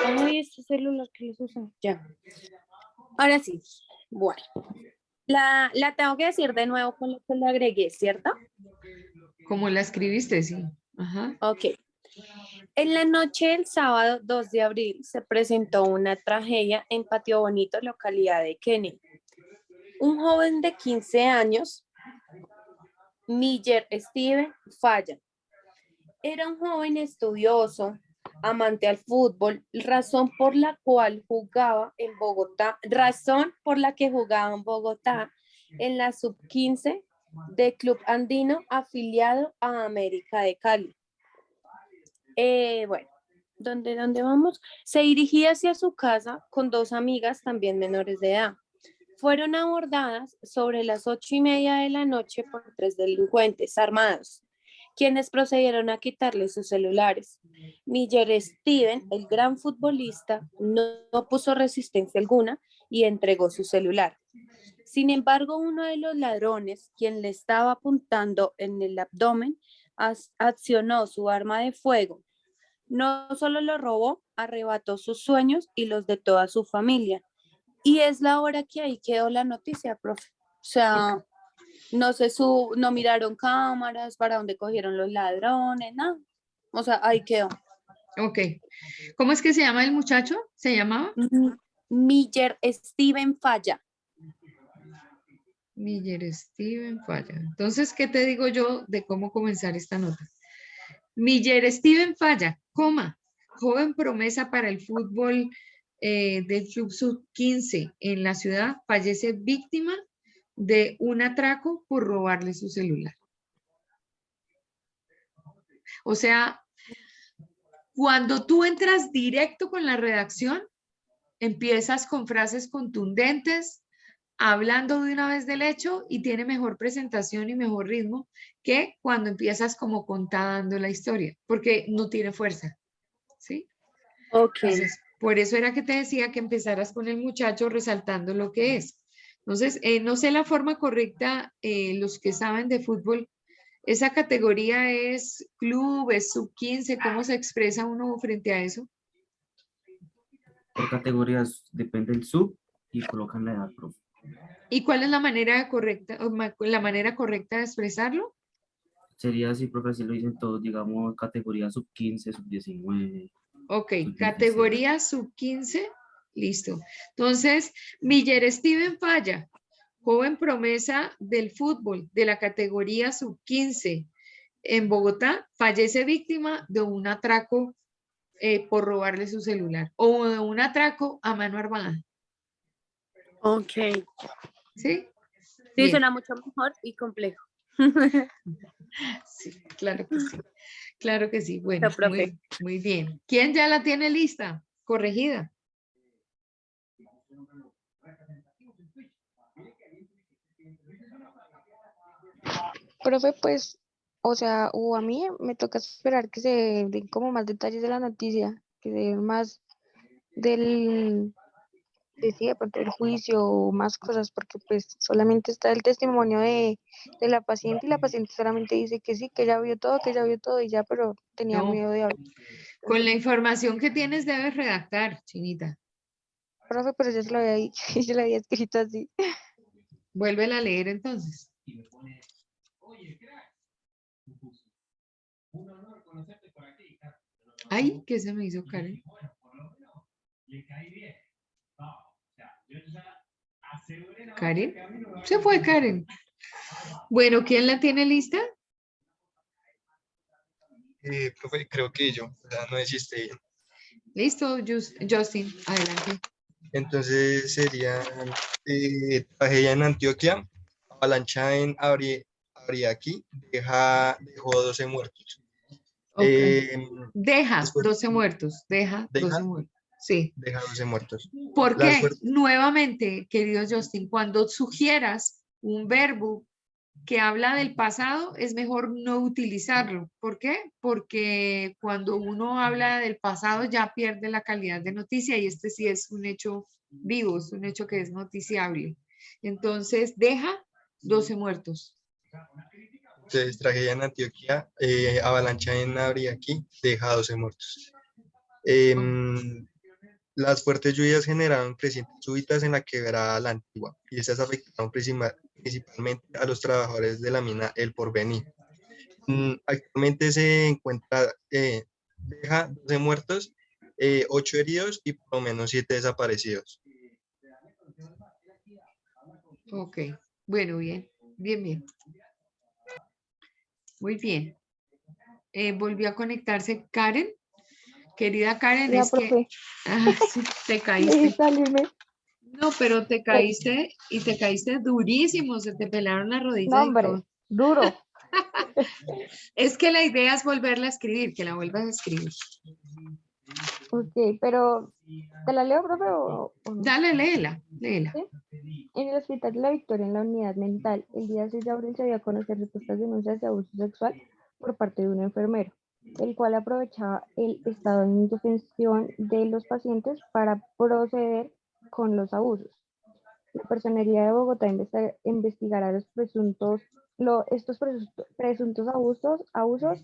Ay, este celular que les usa. Ya. Ahora sí. Bueno. La tengo que decir de nuevo con lo que le agregué, ¿cierto? Como la escribiste, sí. Ajá. Ok. En la noche del sábado 2 de abril se presentó una tragedia en Patio Bonito, localidad de Kennedy. Un joven de 15 años, Miller Steven, falla. Era un joven estudioso, amante al fútbol, razón por la que jugaba en Bogotá en la sub-15 de Club Andino afiliado a América de Cali. Bueno, ¿dónde vamos? Se dirigía hacia su casa con 2 amigas también menores de edad. Fueron abordadas sobre las 8:30 de la noche por 3 delincuentes armados, quienes procedieron a quitarle sus celulares. Miller Steven, el gran futbolista, no puso resistencia alguna y entregó su celular. Sin embargo, uno de los ladrones, quien le estaba apuntando en el abdomen, accionó su arma de fuego. No solo lo robó, arrebató sus sueños y los de toda su familia. Y es la hora que ahí quedó la noticia, profe. O sea, no miraron cámaras para dónde cogieron los ladrones, nada. O sea, ahí quedó. Ok. ¿Cómo es que se llama el muchacho? ¿Se llamaba? Miller Steven Falla. Miller Steven Falla. Entonces, ¿qué te digo yo de cómo comenzar esta nota? Miller Steven Falla, joven promesa para el fútbol del Club Sub-15 en la ciudad, fallece víctima de un atraco por robarle su celular. O sea, cuando tú entras directo con la redacción, empiezas con frases contundentes, hablando de una vez del hecho y tiene mejor presentación y mejor ritmo que cuando empiezas como contando la historia, porque no tiene fuerza, ¿sí? Ok. Entonces, por eso era que te decía que empezaras con el muchacho resaltando lo que es. Entonces, no sé la forma correcta, los que saben de fútbol, esa categoría es club, es sub-15, ¿cómo se expresa uno frente a eso? Por categorías depende del sub y colocan la edad, profe. ¿Y cuál es la manera correcta, la manera correcta de expresarlo? Sería así, profe, así lo dicen todos, digamos, categoría sub-15, sub-19. Ok, sub-16. categoría sub-15, listo. Entonces, Miller Steven Falla, joven promesa del fútbol de la categoría sub-15 en Bogotá, fallece víctima de un atraco por robarle su celular o de un atraco a mano armada. Ok. ¿Sí? Sí, Bien. suena mucho mejor y complejo. Sí, claro que sí. Claro que sí. Bueno, profe. muy bien. ¿Quién ya la tiene lista? Corregida. Profe, pues, o sea, o a mí me toca esperar que se den como más detalles de la noticia, que se den más del, sí, de pronto del juicio o más cosas, porque pues solamente está el testimonio de la paciente y la paciente solamente dice que sí, que ella vio todo y ya, pero tenía No. miedo de hablar. Con la información que tienes debes redactar, Chinita. Profe, pero yo se lo había dicho, yo lo había escrito así. Vuélvela a leer entonces. Ay, ¿qué se me hizo, Karen? ¿Karen? Se fue Karen. Bueno, ¿quién la tiene lista? Profe, creo que yo, o sea, no existe bien. Listo, Justin, adelante. Entonces sería tragedia en Antioquia, avalancha en Ariaqui, dejó 12 muertos. Okay. Deja Después, 12 muertos, deja 12 muertos. Sí. Deja 12 muertos. Porque nuevamente, querido Justin, cuando sugieras un verbo que habla del pasado es mejor no utilizarlo. ¿Por qué? Porque cuando uno habla del pasado ya pierde la calidad de noticia y este sí es un hecho vivo, es un hecho que es noticiable. Entonces, deja 12 muertos. Entonces, tragedia en Antioquia, avalancha en Abriaqui, deja 12 muertos. Las fuertes lluvias generaron crecientes súbitas en la quebrada La Antigua y estas afectaron principalmente a los trabajadores de la mina El Porvenir. Actualmente se encuentra, deja 12 muertos, 8 heridos y por lo menos 7 desaparecidos. Ok, bueno, bien, bien, bien. Muy bien. Volvió a conectarse Karen. Querida Karen, Ya, es que profe, sí, te debí caíste. salirme. No, pero te caíste y te caíste durísimo, se te pelaron las No, rodillas y hombre, todo. duro. Es que la idea es volverla a escribir, que la vuelvas a escribir. Ok, pero ¿te la leo, profe, o no? Dale, léela, léela. ¿Sí? En el Hospital de la Victoria, en la unidad mental, el día 6 de abril se dio a conocer supuestas denuncias de abuso sexual por parte de un enfermero, el cual aprovechaba el estado de indefensión de los pacientes para proceder con los abusos. La Personería de Bogotá investigará estos presuntos abusos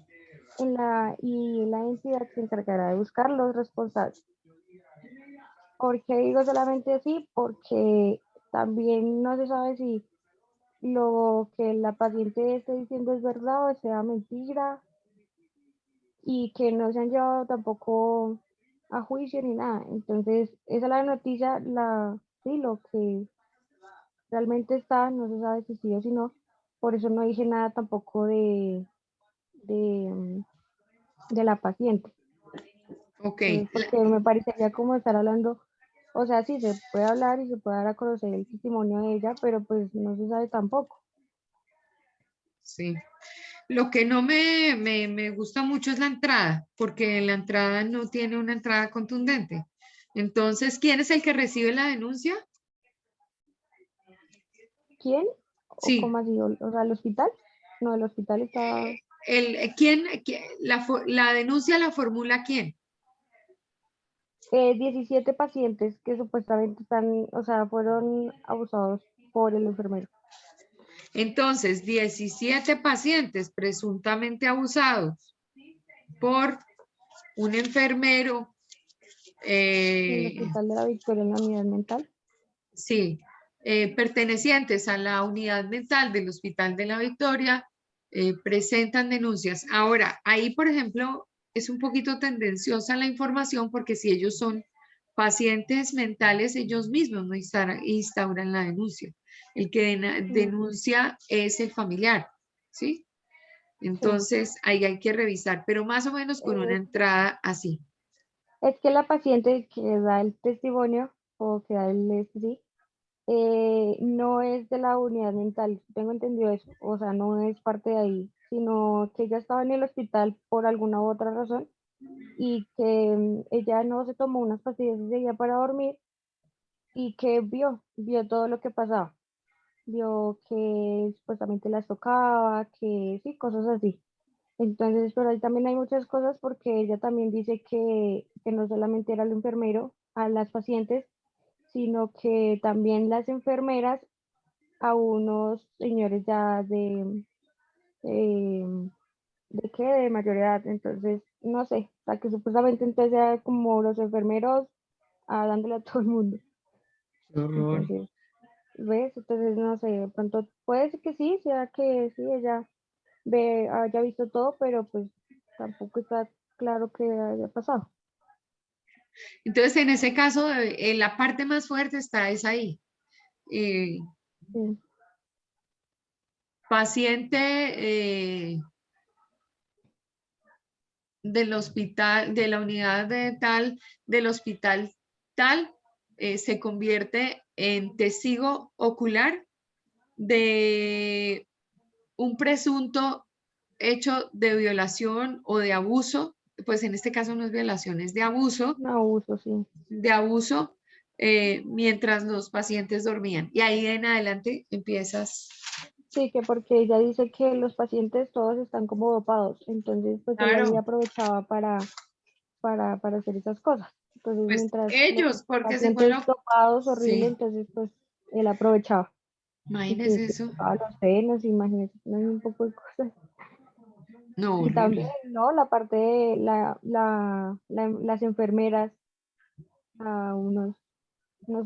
y la entidad se encargará de buscar los responsables. ¿Por qué digo solamente así? Porque también no se sabe si lo que la paciente esté diciendo es verdad o sea mentira y que no se han llevado tampoco a juicio ni nada. Entonces, esa es la noticia, sí, lo que realmente está, no se sabe si sí o si no. Por eso no dije nada tampoco de, de la paciente. Ok, Porque me parecería como estar hablando, o sea, sí se puede hablar y se puede dar a conocer el testimonio de ella, pero pues no se sabe tampoco. sí. Lo que no me gusta mucho es la entrada, porque la entrada no tiene una entrada contundente. Entonces, ¿quién es el que recibe la denuncia? ¿Quién? ¿O Sí, cómo así? O sea, ¿el hospital? No, el hospital está la denuncia la formula quién? 17 pacientes que supuestamente están, o sea, fueron abusados por el enfermero. Entonces, 17 pacientes presuntamente abusados por un enfermero, En el hospital de la Victoria en la unidad mental. sí, pertenecientes a la unidad mental del Hospital de la Victoria, presentan denuncias. Ahora, ahí, por ejemplo, es un poquito tendenciosa la información porque si ellos son pacientes mentales, ellos mismos no instauran la denuncia. El que denuncia es el familiar, ¿sí? Entonces, ahí hay que revisar, pero más o menos con una entrada así. Es que la paciente que da el testimonio o que da el sí, no es de la unidad mental, tengo entendido eso, o sea, no es parte de ahí, sino que ella estaba en el hospital por alguna u otra razón y que ella no se tomó unas pastillas ese día para dormir y que vio todo lo que pasaba, vio que supuestamente las tocaba, que sí, cosas así. Entonces, pero ahí también hay muchas cosas porque ella también dice que no solamente era el enfermero a las pacientes, sino que también las enfermeras a unos señores ya de, ¿de qué? De mayor edad. Entonces, no sé, o sea, que supuestamente entonces era como los enfermeros dándole a todo el mundo. Qué horror. Entonces, ¿ves? Entonces, no sé, de pronto puede ser que sí, sea que sí, ella haya visto todo, pero pues tampoco está claro que haya pasado. Entonces, en ese caso, la parte más fuerte es ahí. Sí. Paciente del hospital, de la unidad de tal, del hospital tal, se convierte en testigo ocular de un presunto hecho de violación o de abuso, pues en este caso no es violación, es de abuso. Un abuso, sí. De abuso mientras los pacientes dormían. Y ahí en adelante empiezas Sí, que porque ella dice que los pacientes todos están como dopados, entonces pues él Claro. ahí aprovechaba para hacer esas cosas. Entonces Pues mientras ellos, los porque se fue pacientes dopados horrible, Sí, entonces pues él aprovechaba. Y que imagínese se eso. tocaba los senos, imagínate, no hay un poco de cosas. No, Y también, horrible. ¿no? La parte de las enfermeras, a unos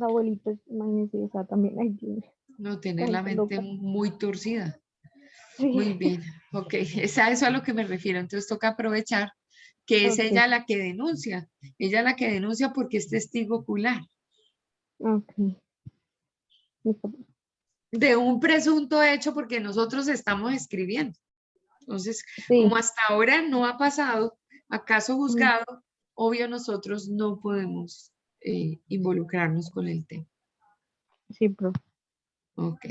abuelitos, imagínense, o sea, también hay No, tiene la gente mente loca. muy torcida. Muy Sí, bien. Ok, es a eso a lo que me refiero. Entonces toca aprovechar que es ok, ella la que denuncia. Ella la que denuncia porque es testigo ocular ok. Listo. de un presunto hecho porque nosotros estamos escribiendo. Entonces, Sí, como hasta ahora no ha pasado a caso mm, juzgado, obvio nosotros no podemos involucrarnos con el tema. sí, profe. Ok,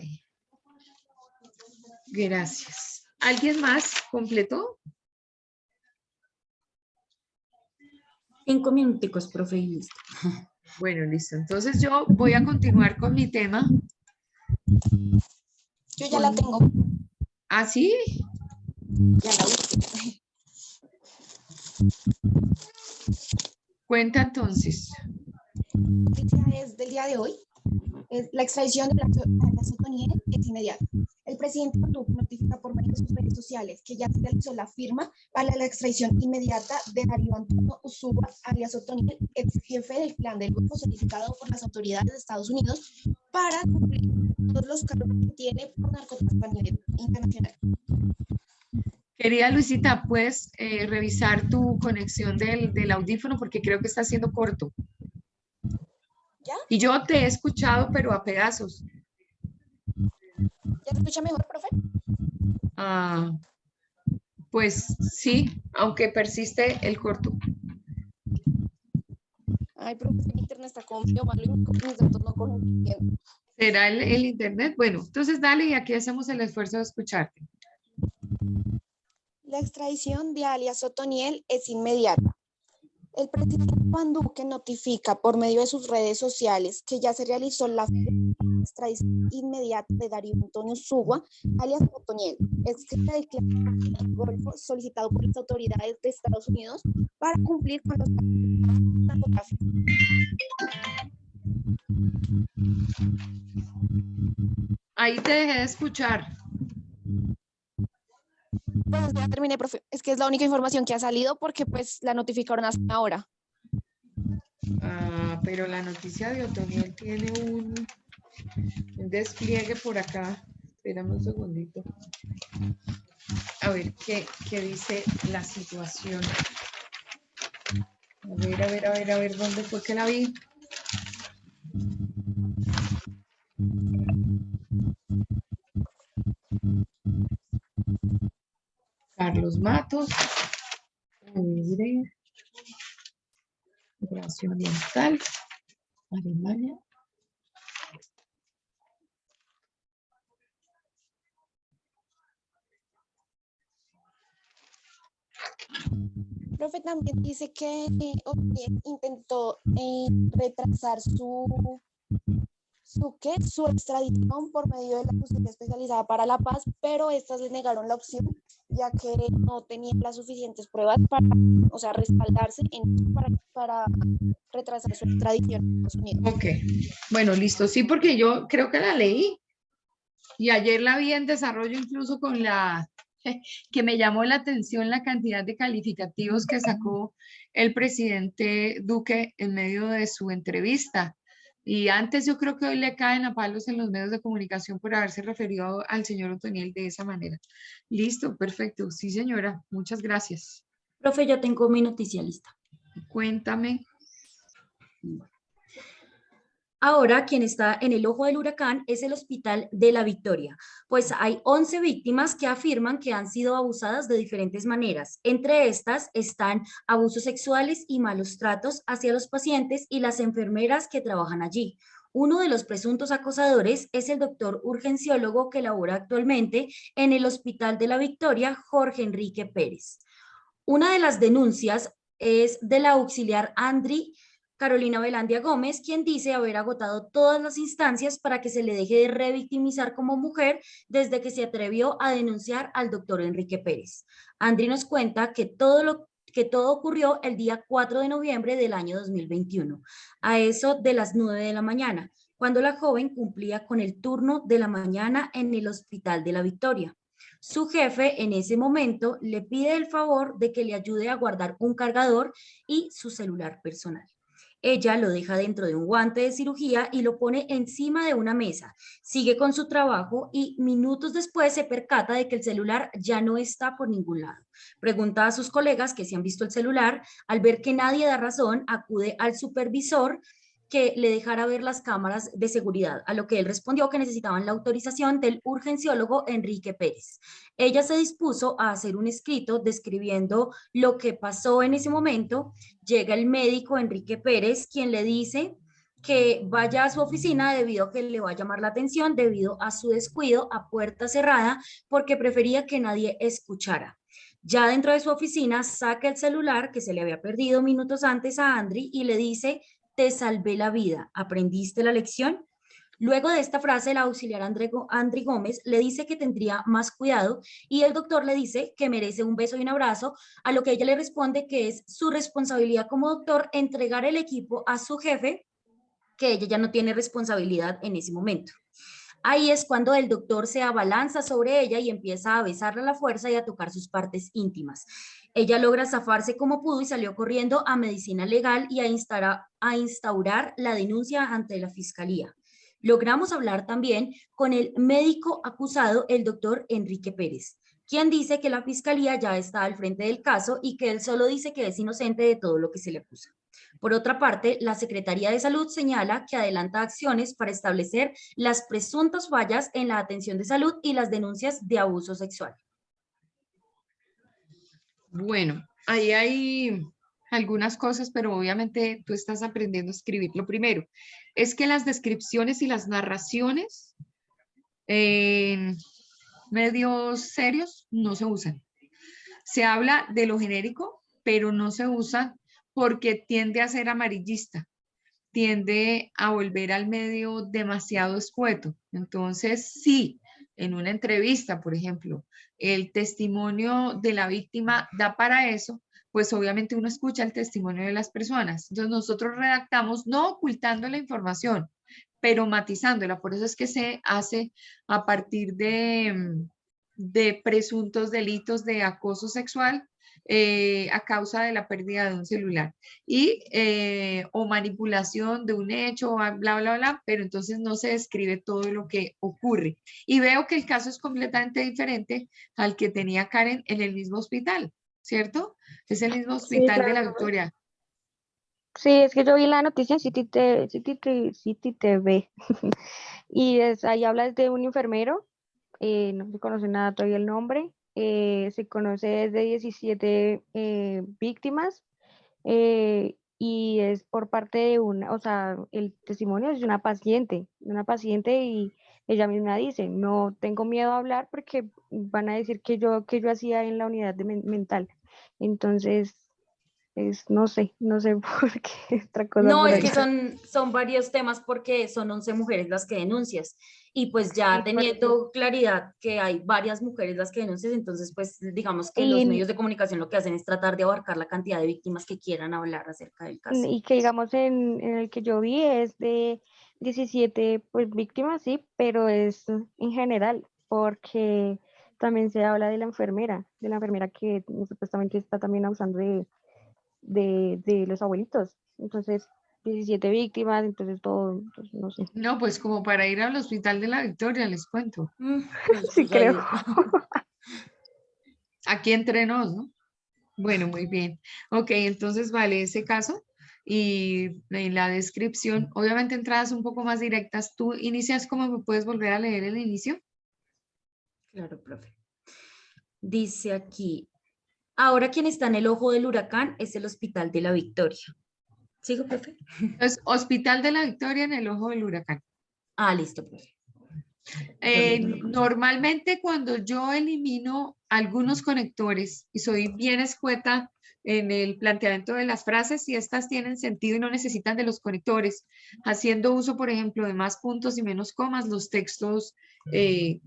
gracias. ¿Alguien más completó? 5 minuticos, profe, y listo. Bueno, listo. Entonces yo voy a continuar con mi tema. Yo ya la tengo. ¿Ah, sí? Ya la busqué. Cuenta entonces. Noticia es del día de hoy. La extradición de la Sotoniel es inmediata. El presidente Duque notifica por medio de sus redes sociales que ya se realizó la firma para la extradición inmediata de Darío Antonio Usuba, alias Otoniel, ex jefe del Clan del Golfo, solicitado por las autoridades de Estados Unidos para cumplir todos los cargos que tiene por narcotráfico a nivel internacional. Querida Luisita, ¿puedes revisar tu conexión del audífono? Porque creo que está siendo corto. ¿Ya? Y yo te he escuchado, pero a pedazos. ¿Ya se escucha mejor, profe? Ah, pues sí, aunque persiste el corto. Ay, profe, el internet está como medio malo y mis datos no cogen bien. ¿Será el internet? Bueno, entonces dale y aquí hacemos el esfuerzo de escucharte. La extradición de alias Otoniel es inmediata. El presidente Juan Duque notifica por medio de sus redes sociales que ya se realizó la extradición inmediata de Darío Antonio Usuba, alias Otoniel, ex jefe del Clan del Golfo, solicitado por las autoridades de Estados Unidos para cumplir con los narcotráficos. Ahí te dejé de escuchar. Pues ya terminé, profe. Es que es la única información que ha salido porque pues la notificaron hace una hora. Ah, pero la noticia de Otoniel tiene un despliegue por acá. Espérame un segundito. A ver, ¿qué dice la situación? A ver, ¿dónde fue que la vi? Carlos Matos. Mire. Operación ambiental. Alemania. Profe también dice que Otoniel intentó retrasar su extradición por medio de la justicia especializada para la paz, pero estas le negaron la opción, ya que no tenían las suficientes pruebas para, o sea, respaldarse para retrasar su extradición a Estados Unidos. Ok, bueno, listo. Sí, porque yo creo que la leí y ayer la vi en desarrollo incluso con la que me llamó la atención la cantidad de calificativos que sacó el presidente Duque en medio de su entrevista. Y antes yo creo que hoy le caen a palos en los medios de comunicación por haberse referido al señor Otoniel de esa manera. Listo, perfecto. Sí, señora. Muchas gracias. Profe, ya tengo mi noticia lista. Cuéntame. Ahora, quien está en el ojo del huracán es el Hospital de la Victoria, pues hay 11 víctimas que afirman que han sido abusadas de diferentes maneras. Entre estas están abusos sexuales y malos tratos hacia los pacientes y las enfermeras que trabajan allí. Uno de los presuntos acosadores es el doctor urgenciólogo que labora actualmente en el Hospital de la Victoria, Jorge Enrique Pérez. Una de las denuncias es de la auxiliar Andri Carolina Velandia Gómez, quien dice haber agotado todas las instancias para que se le deje de revictimizar como mujer desde que se atrevió a denunciar al doctor Enrique Pérez. Andri nos cuenta que todo ocurrió el día 4 de noviembre del año 2021, a eso de las 9 de la mañana, cuando la joven cumplía con el turno de la mañana en el Hospital de la Victoria. Su jefe en ese momento le pide el favor de que le ayude a guardar un cargador y su celular personal. Ella lo deja dentro de un guante de cirugía y lo pone encima de una mesa. Sigue con su trabajo y minutos después se percata de que el celular ya no está por ningún lado. Pregunta a sus colegas que si han visto el celular. Al ver que nadie da razón, acude al supervisor que le dejara ver las cámaras de seguridad, a lo que él respondió que necesitaban la autorización del urgenciólogo Enrique Pérez. Ella se dispuso a hacer un escrito describiendo lo que pasó en ese momento. Llega el médico Enrique Pérez, quien le dice que vaya a su oficina debido a que le va a llamar la atención debido a su descuido a puerta cerrada, porque prefería que nadie escuchara. Ya dentro de su oficina saca el celular que se le había perdido minutos antes a Andri y le dice: te salvé la vida, ¿aprendiste la lección? Luego de esta frase, el auxiliar Andri Gómez le dice que tendría más cuidado y el doctor le dice que merece un beso y un abrazo, a lo que ella le responde que es su responsabilidad como doctor entregar el equipo a su jefe, que ella ya no tiene responsabilidad en ese momento. Ahí es cuando el doctor se abalanza sobre ella y empieza a besarla a la fuerza y a tocar sus partes íntimas. Ella logra zafarse como pudo y salió corriendo a medicina legal y a instaurar la denuncia ante la fiscalía. Logramos hablar también con el médico acusado, el doctor Enrique Pérez, quien dice que la fiscalía ya está al frente del caso y que él solo dice que es inocente de todo lo que se le acusa. Por otra parte, la Secretaría de Salud señala que adelanta acciones para establecer las presuntas fallas en la atención de salud y las denuncias de abuso sexual. Bueno, ahí hay algunas cosas, pero obviamente tú estás aprendiendo a escribir. Lo primero es que las descripciones y las narraciones en medios serios no se usan. Se habla de lo genérico, pero no se usa porque tiende a ser amarillista, tiende a volver al medio demasiado escueto. Entonces, sí, en una entrevista, por ejemplo, el testimonio de la víctima da para eso, pues obviamente uno escucha el testimonio de las personas. Entonces nosotros redactamos no ocultando la información, pero matizándola. Por eso es que se hace a partir de presuntos delitos de acoso sexual a causa de la pérdida de un celular y o manipulación de un hecho, bla, bla, bla, pero entonces no se describe todo lo que ocurre. Y veo que el caso es completamente diferente al que tenía Karen en el mismo hospital, ¿cierto? Es el mismo hospital de la Victoria. Sí, es que yo vi la noticia en City TV y ahí habla de un enfermero, no se conoce nada todavía el nombre, se conoce desde 17 víctimas y es por parte de o sea, el testimonio es de una paciente y ella misma dice: no tengo miedo a hablar porque van a decir que yo hacía en la unidad mental. Entonces, no sé por qué otra cosa No, por es ahí. que son varios temas porque son 11 mujeres las que denuncias y pues ya Sí, teniendo claridad que hay varias mujeres las que denuncias, entonces pues digamos que los medios de comunicación lo que hacen es tratar de abarcar la cantidad de víctimas que quieran hablar acerca del caso. Y que digamos en el que yo vi es de 17 pues víctimas, sí, pero es en general, porque también se habla de la enfermera que supuestamente está también abusando de los abuelitos. Entonces, 17 víctimas, entonces todo, entonces, no sé. No, pues como para ir al hospital de la Victoria, les cuento. Pues, Sí, creo. Aquí entre nos, ¿no? Bueno, muy bien. Ok, entonces vale ese caso y en la descripción, obviamente entradas un poco más directas. ¿Tú inicias cómo me puedes volver a leer el inicio? Claro, profe. Dice aquí: ahora quien está en el ojo del huracán es el Hospital de la Victoria. ¿Sigo, profe? Entonces, Hospital de la Victoria en el ojo del huracán. Ah, listo, profe. Normalmente cuando yo elimino algunos conectores y soy bien escueta, en el planteamiento de las frases si estas tienen sentido y no necesitan de los conectores. Haciendo uso, por ejemplo, de más puntos y menos comas, los textos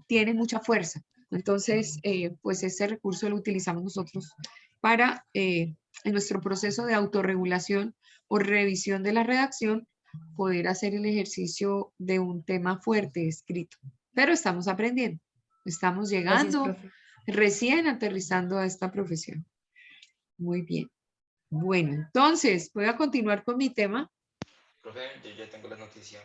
tienen mucha fuerza. Entonces, pues ese recurso lo utilizamos nosotros para, en nuestro proceso de autorregulación o revisión de la redacción, poder hacer el ejercicio de un tema fuerte escrito. Pero estamos aprendiendo, estamos llegando, profe. recién aterrizando a esta profesión. Muy bien. Bueno, entonces voy a continuar con mi tema. Profe, yo ya tengo la noticia.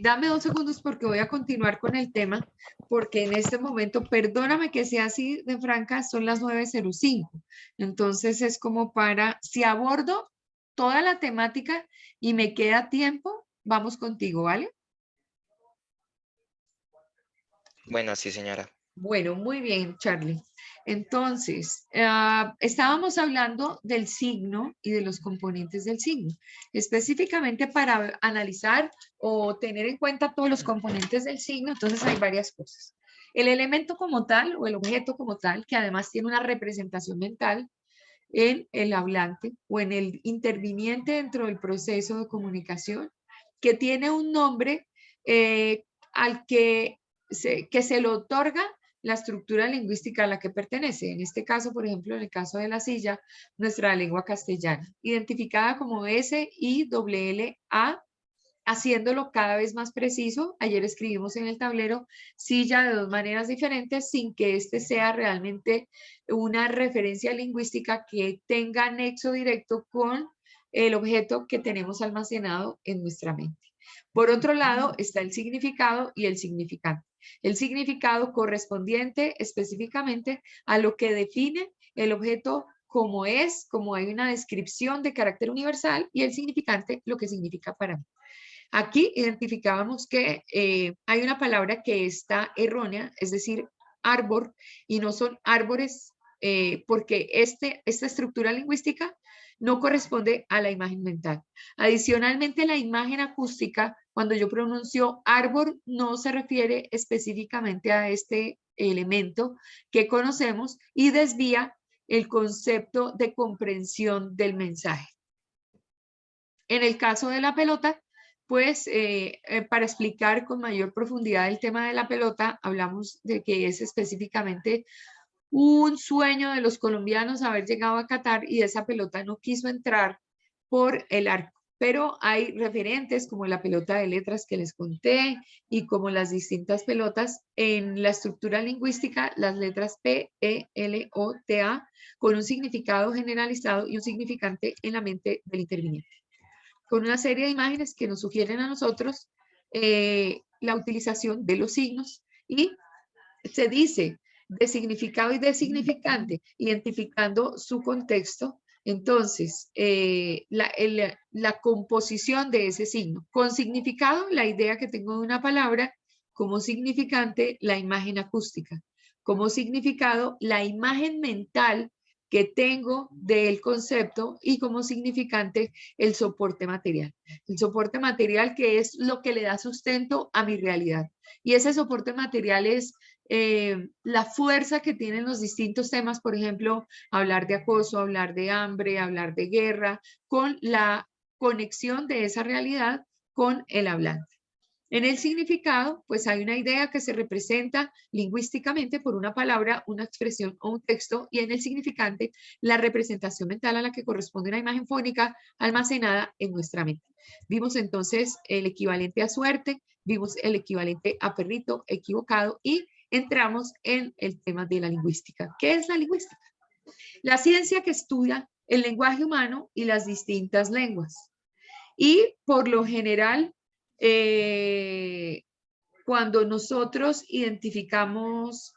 Dame 2 segundos porque voy a continuar con el tema, porque en este momento, perdóname que sea así de franca, son las 9:05. Entonces es como para, si abordo toda la temática y me queda tiempo, vamos contigo, ¿vale? Bueno, sí, señora. Bueno, muy bien, Charlie. Entonces, estábamos hablando del signo y de los componentes del signo. Específicamente para analizar o tener en cuenta todos los componentes del signo, entonces hay varias cosas. El elemento como tal o el objeto como tal, que además tiene una representación mental en el hablante o en el interviniente dentro del proceso de comunicación, que tiene un nombre al que se le otorga la estructura lingüística a la que pertenece. En este caso, por ejemplo, en el caso de la silla, nuestra lengua castellana, identificada como SILLA, haciéndolo cada vez más preciso. Ayer escribimos en el tablero silla de 2 maneras diferentes sin que este sea realmente una referencia lingüística que tenga nexo directo con el objeto que tenemos almacenado en nuestra mente. Por otro lado, está el significado y el significante. El significado correspondiente específicamente a lo que define el objeto como es, como hay una descripción de carácter universal, y el significante, lo que significa para mí. Aquí identificábamos que hay una palabra que está errónea, es decir, árbol, y no son árboles, porque esta estructura lingüística no corresponde a la imagen mental. Adicionalmente, la imagen acústica, cuando yo pronuncio árbol, no se refiere específicamente a este elemento que conocemos y desvía el concepto de comprensión del mensaje. En el caso de la pelota, pues para explicar con mayor profundidad el tema de la pelota, hablamos de que es específicamente un sueño de los colombianos haber llegado a Qatar y esa pelota no quiso entrar por el arco. Pero hay referentes como la pelota de letras que les conté y como las distintas pelotas en la estructura lingüística, las letras P, E, L, O, T, A, con un significado generalizado y un significante en la mente del interviniente, con una serie de imágenes que nos sugieren a nosotros la utilización de los signos, y se dice de significado y de significante, identificando su contexto. Entonces, la composición de ese signo. Con significado, la idea que tengo de una palabra; como significante, la imagen acústica; como significado, la imagen mental que tengo del concepto; y como significante, el soporte material. El soporte material, que es lo que le da sustento a mi realidad. Y ese soporte material es la fuerza que tienen los distintos temas, por ejemplo, hablar de acoso, hablar de hambre, hablar de guerra, con la conexión de esa realidad con el hablante. En el significado, pues hay una idea que se representa lingüísticamente por una palabra, una expresión o un texto, y en el significante, la representación mental a la que corresponde una imagen fónica almacenada en nuestra mente. Vimos entonces el equivalente a suerte, vimos el equivalente a perrito, equivocado, y entramos en el tema de la lingüística. ¿Qué es la lingüística? La ciencia que estudia el lenguaje humano y las distintas lenguas. Y por lo general, cuando nosotros identificamos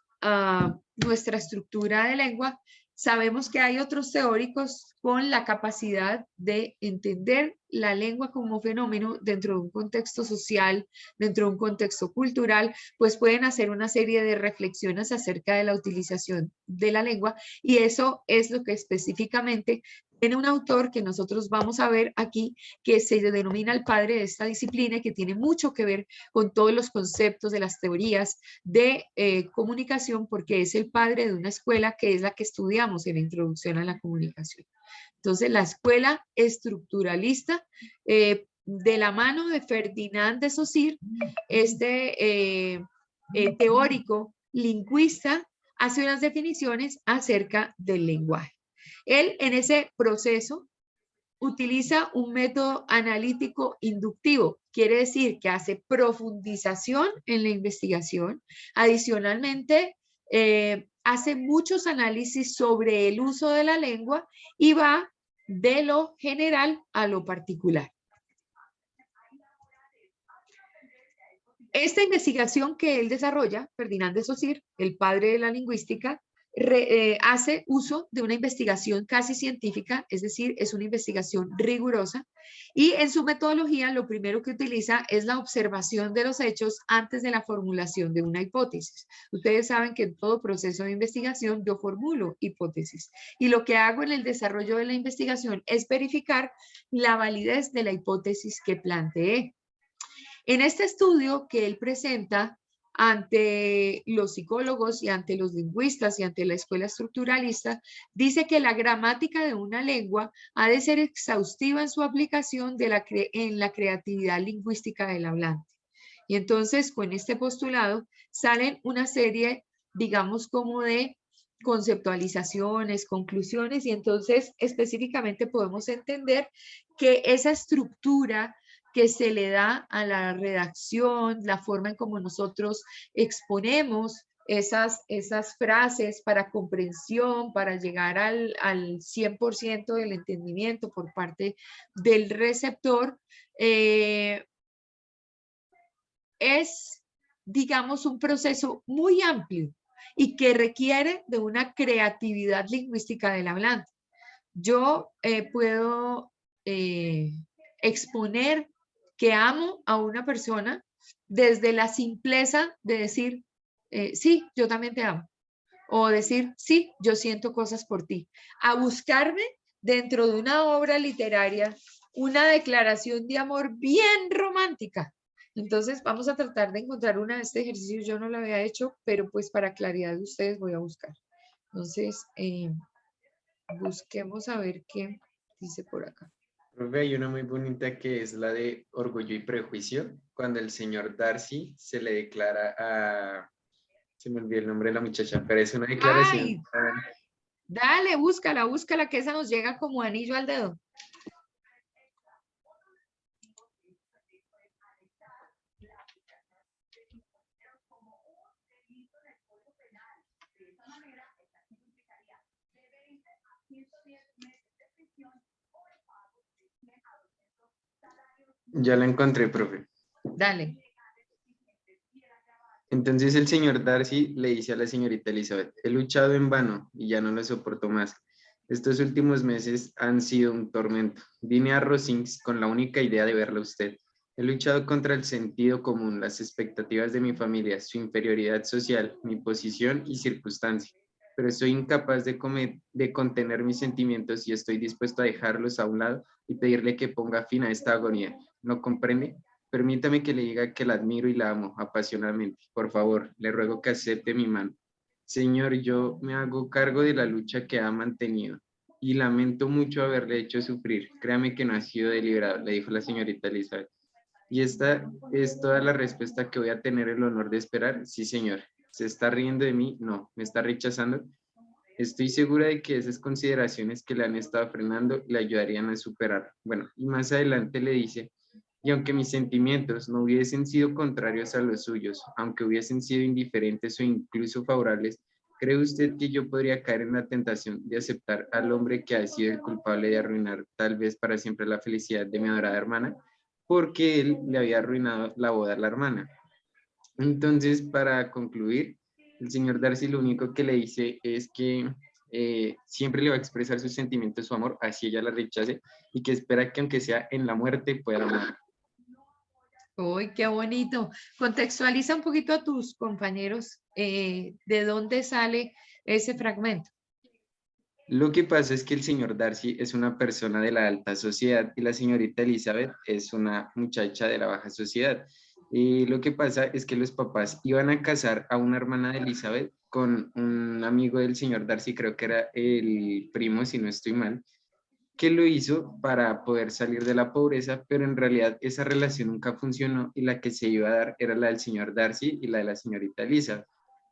nuestra estructura de lengua, sabemos que hay otros teóricos con la capacidad de entender la lengua como fenómeno dentro de un contexto social, dentro de un contexto cultural, pues pueden hacer una serie de reflexiones acerca de la utilización de la lengua, y eso es lo que específicamente Tiene un autor que nosotros vamos a ver aquí, que se denomina el padre de esta disciplina y que tiene mucho que ver con todos los conceptos de las teorías de comunicación, porque es el padre de una escuela que es la que estudiamos en la introducción a la comunicación. Entonces, la escuela estructuralista, de la mano de Ferdinand de Saussure, teórico, lingüista, hace unas definiciones acerca del lenguaje. Él en ese proceso utiliza un método analítico inductivo, quiere decir que hace profundización en la investigación. Adicionalmente, hace muchos análisis sobre el uso de la lengua y va de lo general a lo particular. Esta investigación que él desarrolla, Ferdinand de Saussure, el padre de la lingüística, hace uso de una investigación casi científica, es decir, es una investigación rigurosa, y en su metodología lo primero que utiliza es la observación de los hechos antes de la formulación de una hipótesis. Ustedes saben que en todo proceso de investigación yo formulo hipótesis, y lo que hago en el desarrollo de la investigación es verificar la validez de la hipótesis que planteé. En este estudio que él presenta ante los psicólogos y ante los lingüistas y ante la escuela estructuralista, dice que la gramática de una lengua ha de ser exhaustiva en su aplicación en la creatividad lingüística del hablante. Y entonces, con este postulado, salen una serie, digamos, como de conceptualizaciones, conclusiones, y entonces específicamente podemos entender que esa estructura que se le da a la redacción, la forma en cómo nosotros exponemos esas frases para comprensión, para llegar al 100% del entendimiento por parte del receptor, es, digamos, un proceso muy amplio y que requiere de una creatividad lingüística del hablante. Yo puedo exponer que amo a una persona desde la simpleza de decir, sí, yo también te amo. O decir, sí, yo siento cosas por ti. A buscarme dentro de una obra literaria una declaración de amor bien romántica. Entonces vamos a tratar de encontrar una de este ejercicio. Yo no lo había hecho, pero pues para claridad de ustedes voy a buscar. Entonces, busquemos a ver qué dice por acá. Profe, hay una muy bonita que es la de Orgullo y Prejuicio, cuando el señor Darcy se le declara a... Se me olvidó el nombre de la muchacha, pero es una declaración. ¡Ay! Dale, búscala, que esa nos llega como anillo al dedo. Ya la encontré, profe. Dale. Entonces el señor Darcy le dice a la señorita Elizabeth, he luchado en vano y ya no lo soporto más. Estos últimos meses han sido un tormento. Vine a Rosings con la única idea de verla a usted. He luchado contra el sentido común, las expectativas de mi familia, su inferioridad social, mi posición y circunstancia. Pero soy incapaz de contener mis sentimientos y estoy dispuesto a dejarlos a un lado y pedirle que ponga fin a esta agonía. ¿No comprende? Permítame que le diga que la admiro y la amo apasionadamente. Por favor, le ruego que acepte mi mano. Señor, yo me hago cargo de la lucha que ha mantenido y lamento mucho haberle hecho sufrir. Créame que no ha sido deliberado, le dijo la señorita Elizabeth. ¿Y esta es toda la respuesta que voy a tener el honor de esperar? Sí, señor. ¿Se está riendo de mí? No. ¿Me está rechazando? Estoy segura de que esas consideraciones que le han estado frenando le ayudarían a superar. Bueno, y más adelante le dice, y aunque mis sentimientos no hubiesen sido contrarios a los suyos, aunque hubiesen sido indiferentes o incluso favorables, ¿cree usted que yo podría caer en la tentación de aceptar al hombre que ha sido el culpable de arruinar tal vez para siempre la felicidad de mi adorada hermana? Porque él le había arruinado la boda a la hermana. Entonces, para concluir, el señor Darcy lo único que le dice es que siempre le va a expresar sus sentimientos, su amor, así ella la rechace, y que espera que aunque sea en la muerte pueda amar. ¡Uy, qué bonito! Contextualiza un poquito a tus compañeros de dónde sale ese fragmento. Lo que pasa es que el señor Darcy es una persona de la alta sociedad y la señorita Elizabeth es una muchacha de la baja sociedad. Y lo que pasa es que los papás iban a casar a una hermana de Elizabeth con un amigo del señor Darcy, creo que era el primo, si no estoy mal, que lo hizo para poder salir de la pobreza, pero en realidad esa relación nunca funcionó y la que se iba a dar era la del señor Darcy y la de la señorita Elizabeth.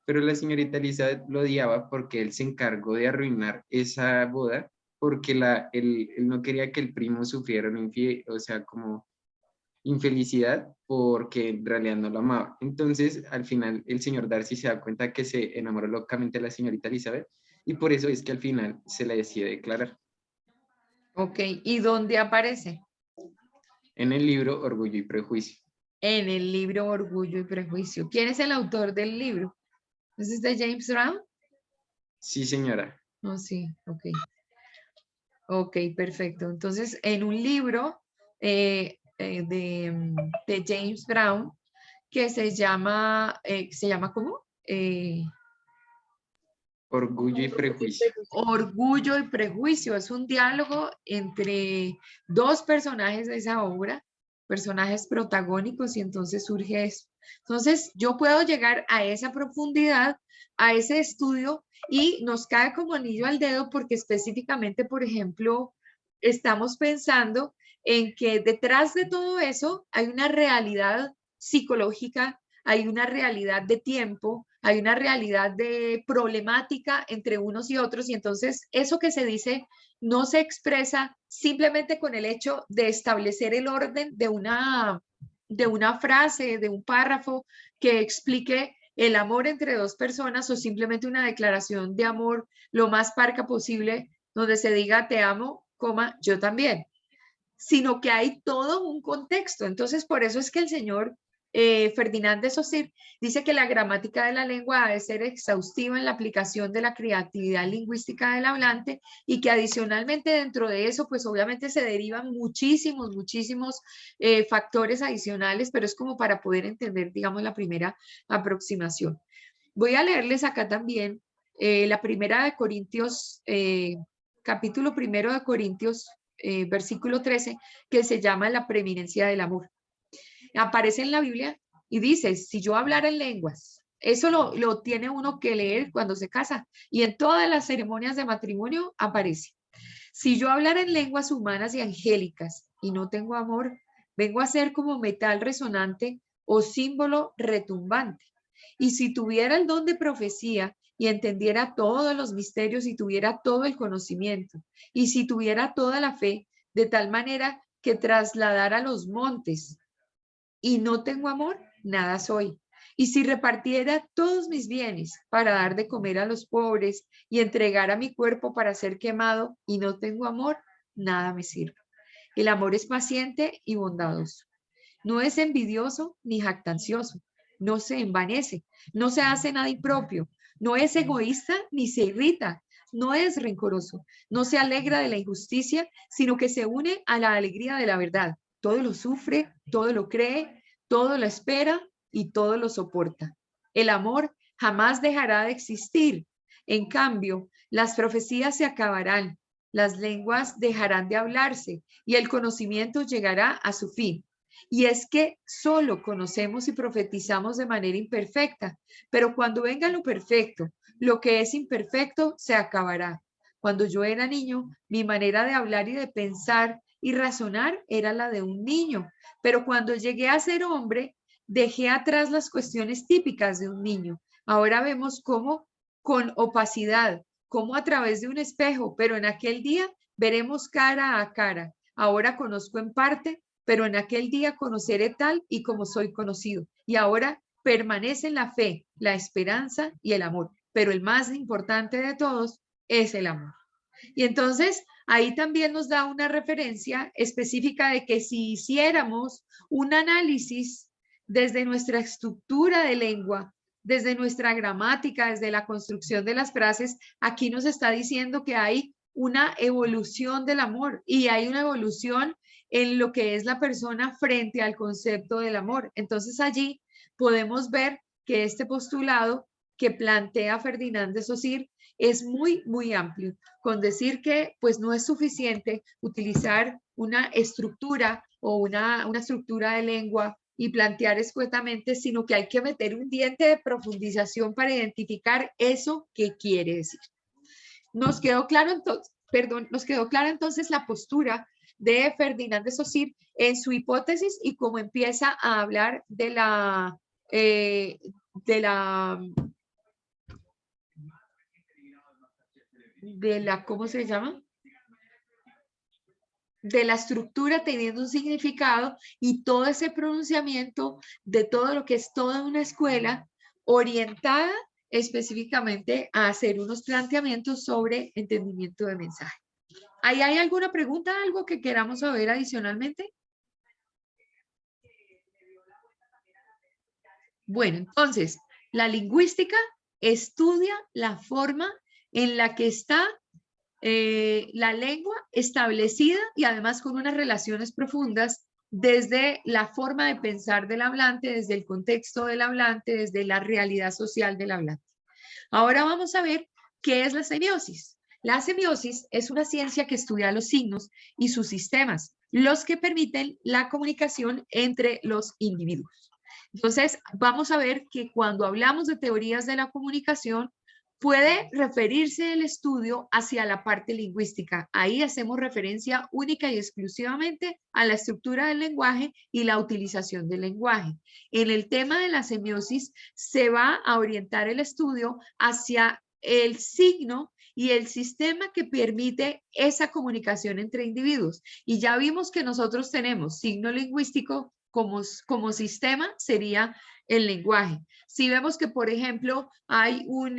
Pero la señorita Elizabeth lo odiaba porque él se encargó de arruinar esa boda porque él no quería que el primo sufriera una o sea, como infelicidad porque en realidad no lo amaba. Entonces, al final, el señor Darcy se da cuenta que se enamoró locamente de la señorita Elizabeth y por eso es que al final se le decide declarar. Ok, ¿y dónde aparece? En el libro Orgullo y Prejuicio. En el libro Orgullo y Prejuicio. ¿Quién es el autor del libro? ¿Es de James Brown? Sí, señora. Oh, sí, ok. Ok, perfecto. Entonces, en un libro de James Brown que se llama ¿cómo? Orgullo y Prejuicio. Orgullo y Prejuicio. Es un diálogo entre dos personajes de esa obra, personajes protagónicos, y entonces surge eso. Entonces, yo puedo llegar a esa profundidad, a ese estudio, y nos cae como anillo al dedo porque específicamente, por ejemplo, estamos pensando en que detrás de todo eso hay una realidad psicológica, hay una realidad de tiempo, hay una realidad de problemática entre unos y otros, y entonces eso que se dice no se expresa simplemente con el hecho de establecer el orden de una frase, de un párrafo que explique el amor entre dos personas, o simplemente una declaración de amor lo más parca posible, donde se diga te amo, coma, yo también, sino que hay todo un contexto. Entonces, por eso es que el señor Ferdinand de Saussure dice que la gramática de la lengua ha de ser exhaustiva en la aplicación de la creatividad lingüística del hablante, y que adicionalmente dentro de eso, pues obviamente se derivan muchísimos factores adicionales, pero es como para poder entender, digamos, la primera aproximación. Voy a leerles acá también la primera de Corintios, capítulo primero de Corintios, versículo 13, que se llama la preeminencia del amor. Aparece en la Biblia y dice, si yo hablara en lenguas, eso lo tiene uno que leer cuando se casa, y en todas las ceremonias de matrimonio aparece. Si yo hablara en lenguas humanas y angélicas y no tengo amor, vengo a ser como metal resonante o símbolo retumbante. Y si tuviera el don de profecía y entendiera todos los misterios y tuviera todo el conocimiento, y si tuviera toda la fe, de tal manera que trasladara los montes, y no tengo amor, nada soy. Y si repartiera todos mis bienes para dar de comer a los pobres y entregara mi cuerpo para ser quemado y no tengo amor, nada me sirve. El amor es paciente y bondadoso. No es envidioso ni jactancioso. No se envanece. No se hace nada impropio. No es egoísta ni se irrita. No es rencoroso. No se alegra de la injusticia, sino que se une a la alegría de la verdad. Todo lo sufre, todo lo cree, todo lo espera y todo lo soporta. El amor jamás dejará de existir. En cambio, las profecías se acabarán, las lenguas dejarán de hablarse y el conocimiento llegará a su fin. Y es que solo conocemos y profetizamos de manera imperfecta, pero cuando venga lo perfecto, lo que es imperfecto se acabará. Cuando yo era niño, mi manera de hablar y de pensar y razonar era la de un niño, pero cuando llegué a ser hombre, dejé atrás las cuestiones típicas de un niño. Ahora vemos cómo con opacidad, como a través de un espejo, pero en aquel día veremos cara a cara. Ahora conozco en parte, pero en aquel día conoceré tal y como soy conocido. Y ahora permanecen la fe, la esperanza y el amor, pero el más importante de todos es el amor. Y entonces ahí también nos da una referencia específica de que si hiciéramos un análisis desde nuestra estructura de lengua, desde nuestra gramática, desde la construcción de las frases, aquí nos está diciendo que hay una evolución del amor y hay una evolución en lo que es la persona frente al concepto del amor. Entonces allí podemos ver que este postulado que plantea Ferdinand de Saussure es muy, muy amplio. Con decir que pues no es suficiente utilizar una estructura o una estructura de lengua y plantear escuetamente, sino que hay que meter un diente de profundización para identificar eso que quiere decir. Nos quedó claro entonces, perdón, nos quedó clara entonces la postura de Ferdinand de Saussure en su hipótesis y cómo empieza a hablar de la, ¿cómo se llama? De la estructura teniendo un significado y todo ese pronunciamiento de todo lo que es toda una escuela orientada específicamente a hacer unos planteamientos sobre entendimiento de mensaje. ¿Ahí hay alguna pregunta, algo que queramos saber adicionalmente? Bueno, entonces, la lingüística estudia la forma en la que está la lengua establecida y además con unas relaciones profundas desde la forma de pensar del hablante, desde el contexto del hablante, desde la realidad social del hablante. Ahora vamos a ver qué es la semiosis. La semiosis es una ciencia que estudia los signos y sus sistemas, los que permiten la comunicación entre los individuos. Entonces, vamos a ver que cuando hablamos de teorías de la comunicación, puede referirse el estudio hacia la parte lingüística. Ahí hacemos referencia única y exclusivamente a la estructura del lenguaje y la utilización del lenguaje. En el tema de la semiosis se va a orientar el estudio hacia el signo y el sistema que permite esa comunicación entre individuos. Y ya vimos que nosotros tenemos signo lingüístico como sistema, sería el lenguaje. Si vemos que, por ejemplo, hay un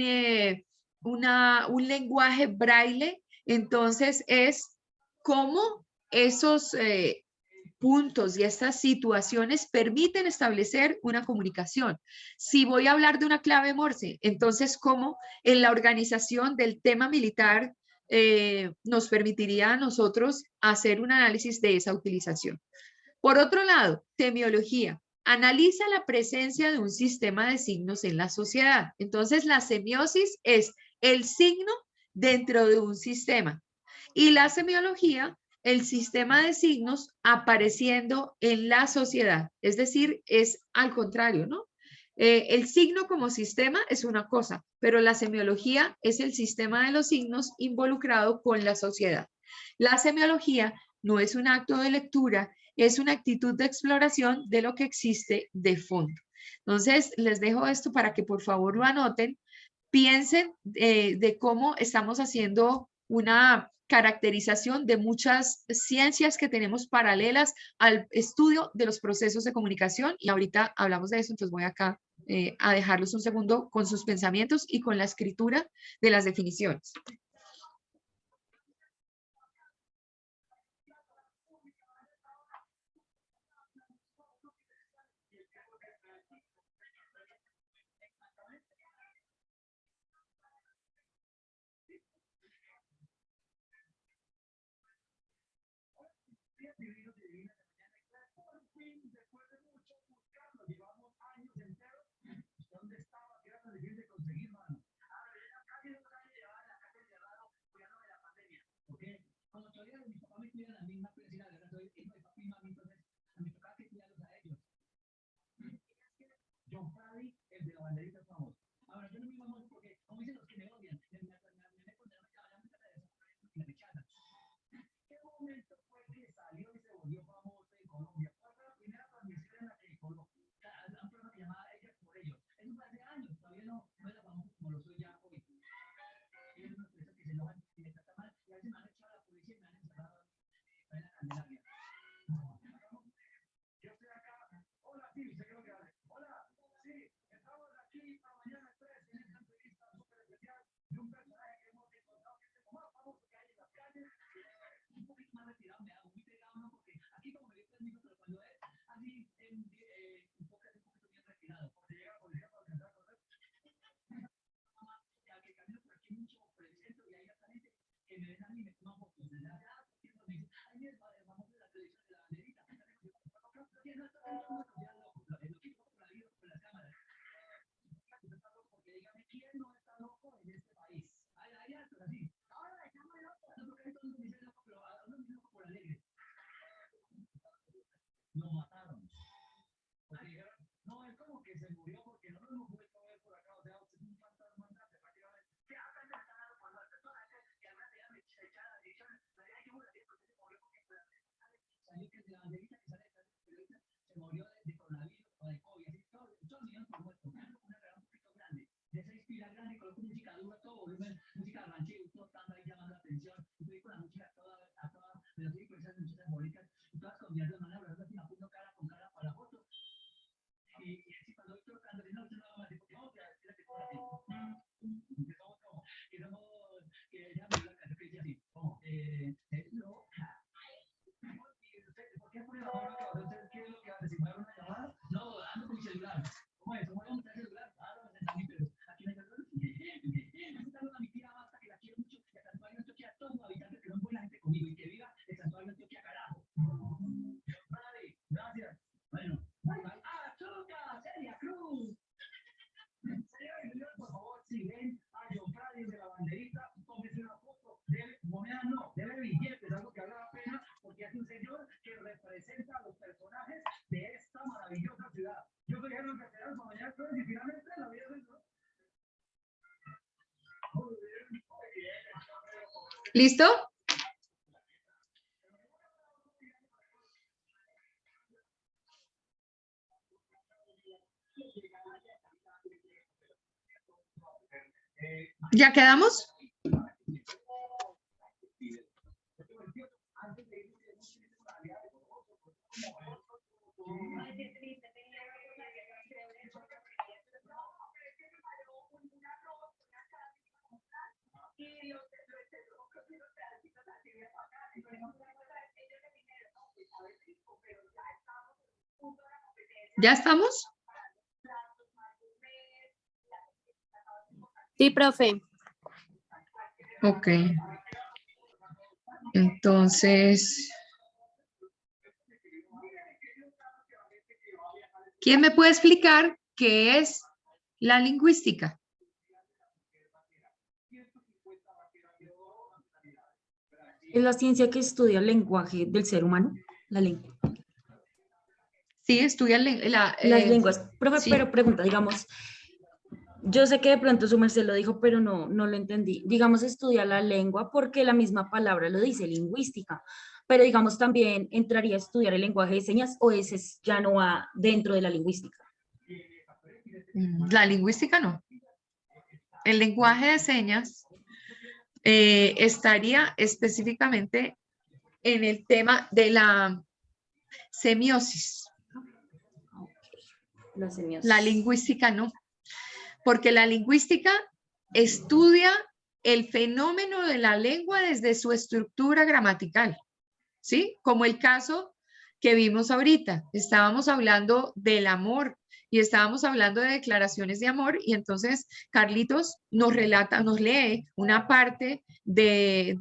lenguaje braille, entonces es cómo esos puntos y estas situaciones permiten establecer una comunicación. Si voy a hablar de una clave Morse, entonces cómo en la organización del tema militar nos permitiría a nosotros hacer un análisis de esa utilización. Por otro lado, semiología. Analiza la presencia de un sistema de signos en la sociedad. Entonces, la semiosis es el signo dentro de un sistema. Y la semiología, el sistema de signos apareciendo en la sociedad. Es decir, es al contrario, ¿no? El signo como sistema es una cosa, pero la semiología es el sistema de los signos involucrado con la sociedad. La semiología no es un acto de lectura, es una actitud de exploración de lo que existe de fondo. Entonces, les dejo esto para que por favor lo anoten. Piensen de cómo estamos haciendo una caracterización de muchas ciencias que tenemos paralelas al estudio de los procesos de comunicación y ahorita hablamos de eso, entonces voy acá a dejarlos un segundo con sus pensamientos y con la escritura de las definiciones. ¿Listo? ¿Ya quedamos? ¿Ya estamos? Sí, profe. Ok. Entonces, ¿quién me puede explicar qué es la lingüística? Es la ciencia que estudia el lenguaje del ser humano, la lengua. Sí, estudia Las lenguas. Profe, sí. pero pregunta, digamos, yo sé que de pronto su merced lo dijo, pero no lo entendí. Digamos, estudia la lengua porque la misma palabra lo dice, lingüística. Pero digamos, también entraría a estudiar el lenguaje de señas o ese ya no va dentro de la lingüística. La lingüística no. El lenguaje de señas estaría específicamente en el tema de la semiosis. La semiosis. La lingüística no, porque la lingüística estudia el fenómeno de la lengua desde su estructura gramatical, ¿sí? Como el caso que vimos ahorita, estábamos hablando del amor y estábamos hablando de declaraciones de amor y entonces Carlitos nos relata, nos lee una parte de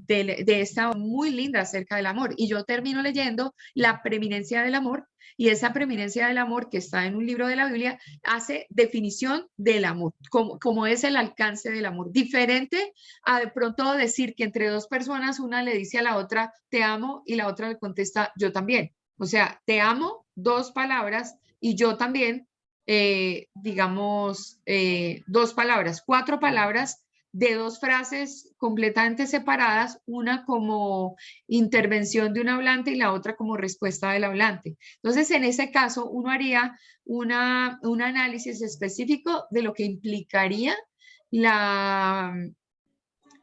esta muy linda acerca del amor y yo termino leyendo la preeminencia del amor y esa preeminencia del amor que está en un libro de la Biblia hace definición del amor, como es el alcance del amor, diferente a de pronto decir que entre dos personas una le dice a la otra te amo y la otra le contesta yo también. O sea, te amo, dos palabras, y yo también, digamos, dos palabras, cuatro palabras de dos frases completamente separadas, una como intervención de un hablante y la otra como respuesta del hablante. Entonces, en ese caso, uno haría un análisis específico de lo que implicaría la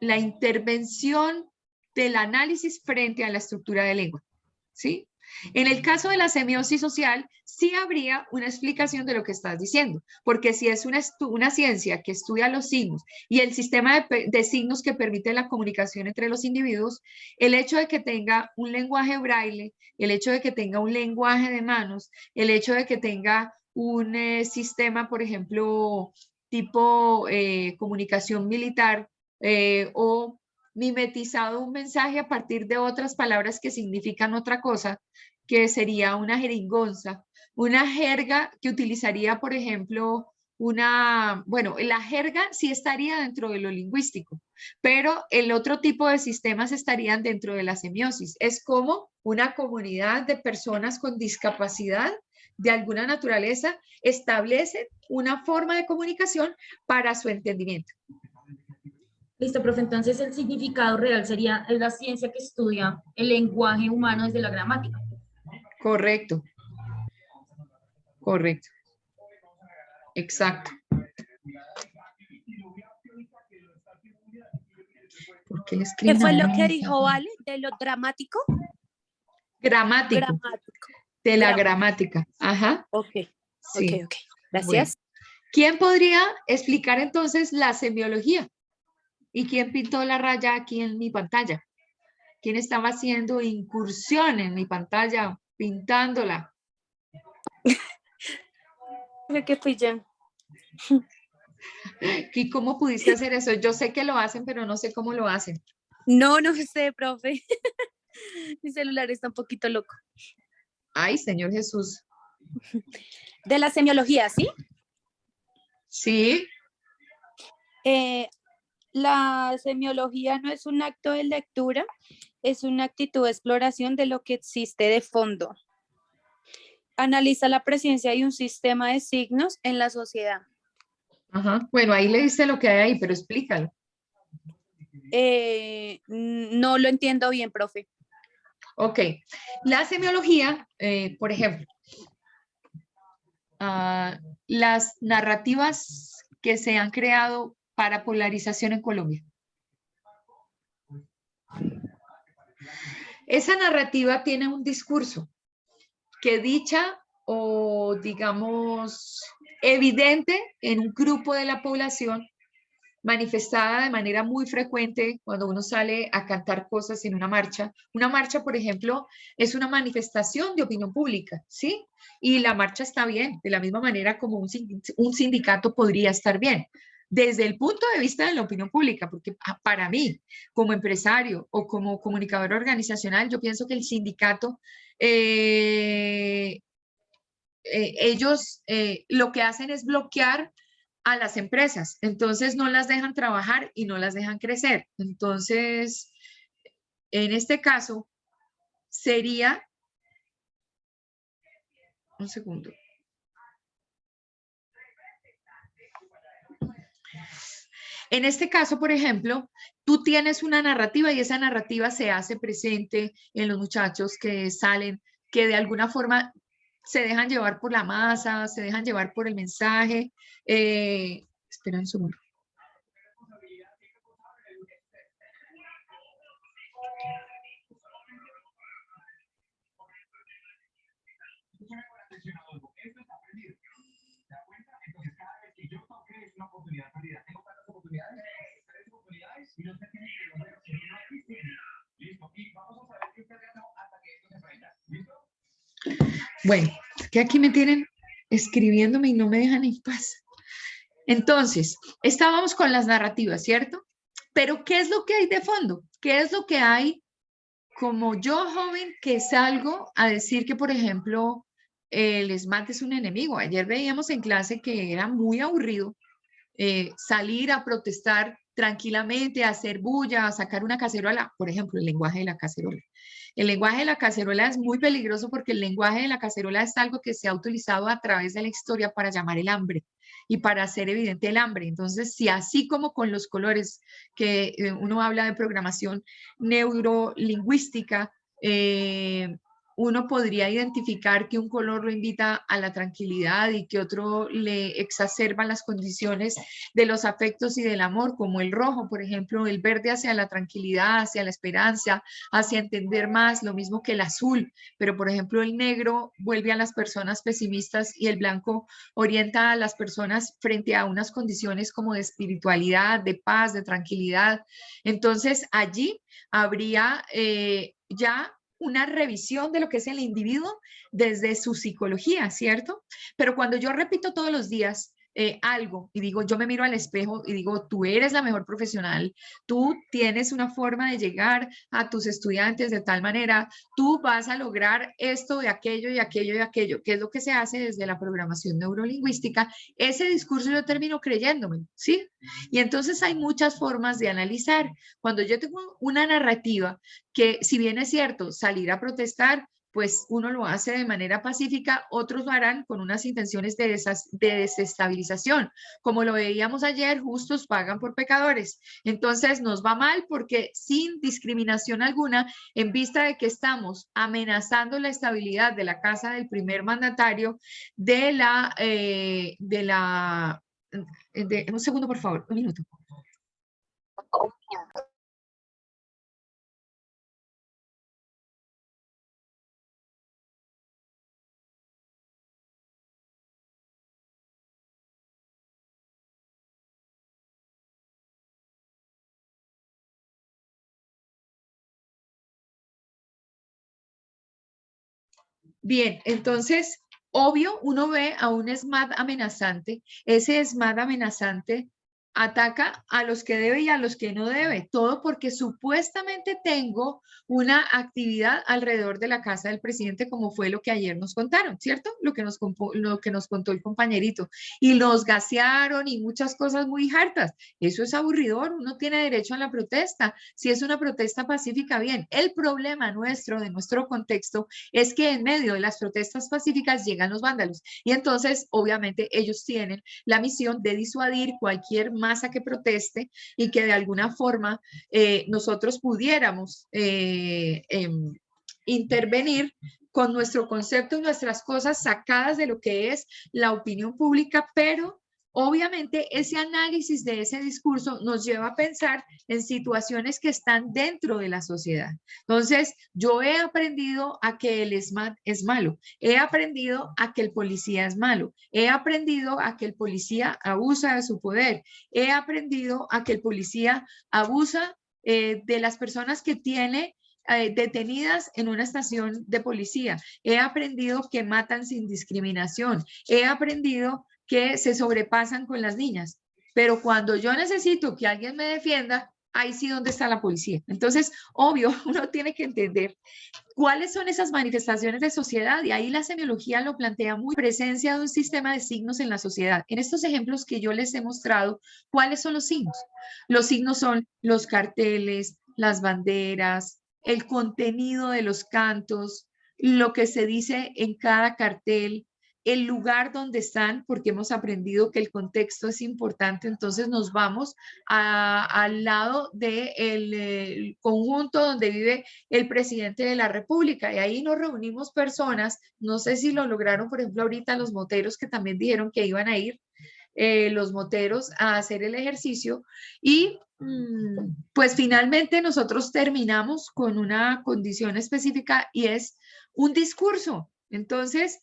intervención del análisis frente a la estructura de lengua, ¿sí? En el caso de la semiosis social, sí habría una explicación de lo que estás diciendo, porque si es una ciencia que estudia los signos y el sistema de signos que permite la comunicación entre los individuos, el hecho de que tenga un lenguaje braille, el hecho de que tenga un lenguaje de manos, el hecho de que tenga un sistema, por ejemplo, tipo comunicación militar o mimetizado un mensaje a partir de otras palabras que significan otra cosa, que sería una jeringonza, una jerga que utilizaría, por ejemplo, bueno, la jerga sí estaría dentro de lo lingüístico, pero el otro tipo de sistemas estarían dentro de la semiosis. Es como una comunidad de personas con discapacidad de alguna naturaleza establecen una forma de comunicación para su entendimiento. Listo, profe. Entonces el significado real sería es la ciencia que estudia el lenguaje humano desde la gramática. Correcto. Correcto. Exacto. ¿Por qué le ¿Qué escriben fue a lo uno que en dijo esta- Vale de lo dramático? Gramático, Gramático. de la Gramático. gramática. Ajá, Ok, sí. ok. Gracias. ¿Quién podría explicar entonces la semiología? ¿Y quién pintó la raya aquí en mi pantalla? ¿Quién estaba haciendo incursión en mi pantalla, pintándola? Creo que fui yo. ¿Y cómo pudiste hacer eso? Yo sé que lo hacen, pero no sé cómo lo hacen. No sé, profe. Mi celular está un poquito loco. Ay, Señor Jesús. De la semiología, ¿sí? Sí, La semiología no es un acto de lectura, es una actitud de exploración de lo que existe de fondo. Analiza la presencia de un sistema de signos en la sociedad. ajá. Bueno, ahí le diste lo que hay ahí, pero explícalo. No lo entiendo bien, profe. Ok. La semiología, por ejemplo, las narrativas que se han creado para polarización en Colombia. Esa narrativa tiene un discurso que dicha o digamos evidente en un grupo de la población, manifestada de manera muy frecuente cuando uno sale a cantar cosas en una marcha. Una marcha, por ejemplo, es una manifestación de opinión pública, ¿sí? Y la marcha está bien, de la misma manera como un sindicato podría estar bien. Desde el punto de vista de la opinión pública, porque para mí, como empresario o como comunicador organizacional, yo pienso que el sindicato, ellos lo que hacen es bloquear a las empresas, entonces no las dejan trabajar y no las dejan crecer. Entonces, en este caso, sería, un segundo. En este caso, por ejemplo, tú tienes una narrativa y esa narrativa se hace presente en los muchachos que salen, que de alguna forma se dejan llevar por la masa, se dejan llevar por el mensaje. Espera un segundo. Bueno, que aquí me tienen escribiéndome y no me dejan en paz. Entonces, estábamos con las narrativas, ¿cierto? Pero ¿qué es lo que hay de fondo? ¿Qué es lo que hay como yo, joven, que salgo a decir que, por ejemplo, el ESMAD es un enemigo? Ayer veíamos en clase que era muy aburrido salir a protestar tranquilamente, a hacer bulla, a sacar una cacerola, por ejemplo, el lenguaje de la cacerola. El lenguaje de la cacerola es muy peligroso porque el lenguaje de la cacerola es algo que se ha utilizado a través de la historia para llamar el hambre y para hacer evidente el hambre. Entonces, si así como con los colores, que uno habla de programación neurolingüística, uno podría identificar que un color lo invita a la tranquilidad y que otro le exacerba las condiciones de los afectos y del amor, como el rojo, por ejemplo, el verde hacia la tranquilidad, hacia la esperanza, hacia entender más, lo mismo que el azul, pero por ejemplo el negro vuelve a las personas pesimistas y el blanco orienta a las personas frente a unas condiciones como de espiritualidad, de paz, de tranquilidad. Entonces allí habría ya una revisión de lo que es el individuo desde su psicología, ¿cierto? Pero cuando yo repito todos los días algo y digo, yo me miro al espejo y digo, tú eres la mejor profesional, tú tienes una forma de llegar a tus estudiantes de tal manera, tú vas a lograr esto de aquello y aquello y aquello, que es lo que se hace desde la programación neurolingüística. Ese discurso yo termino creyéndome, ¿sí? Y entonces hay muchas formas de analizar. Cuando yo tengo una narrativa que, si bien es cierto, salir a protestar, pues uno lo hace de manera pacífica, otros lo harán con unas intenciones de desestabilización. Como lo veíamos ayer, justos pagan por pecadores. Entonces nos va mal porque sin discriminación alguna, en vista de que estamos amenazando la estabilidad de la casa del primer mandatario, un segundo, por favor, un minuto. Bien, entonces, obvio, uno ve a un SMAT amenazante. Ese SMAT amenazante ataca a los que debe y a los que no debe. Todo porque supuestamente tengo una actividad alrededor de la casa del presidente, como fue lo que ayer nos contaron, ¿cierto? Lo que nos contó el compañerito. Y los gasearon y muchas cosas muy hartas. Eso es aburridor. Uno tiene derecho a la protesta. Si es una protesta pacífica, bien. El problema nuestro, de nuestro contexto, es que en medio de las protestas pacíficas llegan los vándalos y entonces obviamente ellos tienen la misión de disuadir cualquier masa que proteste y que de alguna forma nosotros pudiéramos intervenir con nuestro concepto y nuestras cosas sacadas de lo que es la opinión pública, pero obviamente ese análisis de ese discurso nos lleva a pensar en situaciones que están dentro de la sociedad. Entonces, yo he aprendido a que el SMAT es malo, he aprendido a que el policía es malo, he aprendido a que el policía abusa de su poder, he aprendido a que el policía abusa de las personas que tiene detenidas en una estación de policía. He aprendido que matan sin discriminación. He aprendido que se sobrepasan con las niñas. Pero cuando yo necesito que alguien me defienda, ahí sí donde está la policía. Entonces, obvio, uno tiene que entender cuáles son esas manifestaciones de sociedad y ahí la semiología lo plantea muy presencia de un sistema de signos en la sociedad. En estos ejemplos que yo les he mostrado, ¿cuáles son los signos? Los signos son los carteles, las banderas, el contenido de los cantos, lo que se dice en cada cartel, el lugar donde están, porque hemos aprendido que el contexto es importante, entonces nos vamos al lado del conjunto donde vive el presidente de la República y ahí nos reunimos personas, no sé si lo lograron, por ejemplo, ahorita los moteros que también dijeron que iban a ir, los moteros a hacer el ejercicio y pues finalmente nosotros terminamos con una condición específica y es un discurso. Entonces,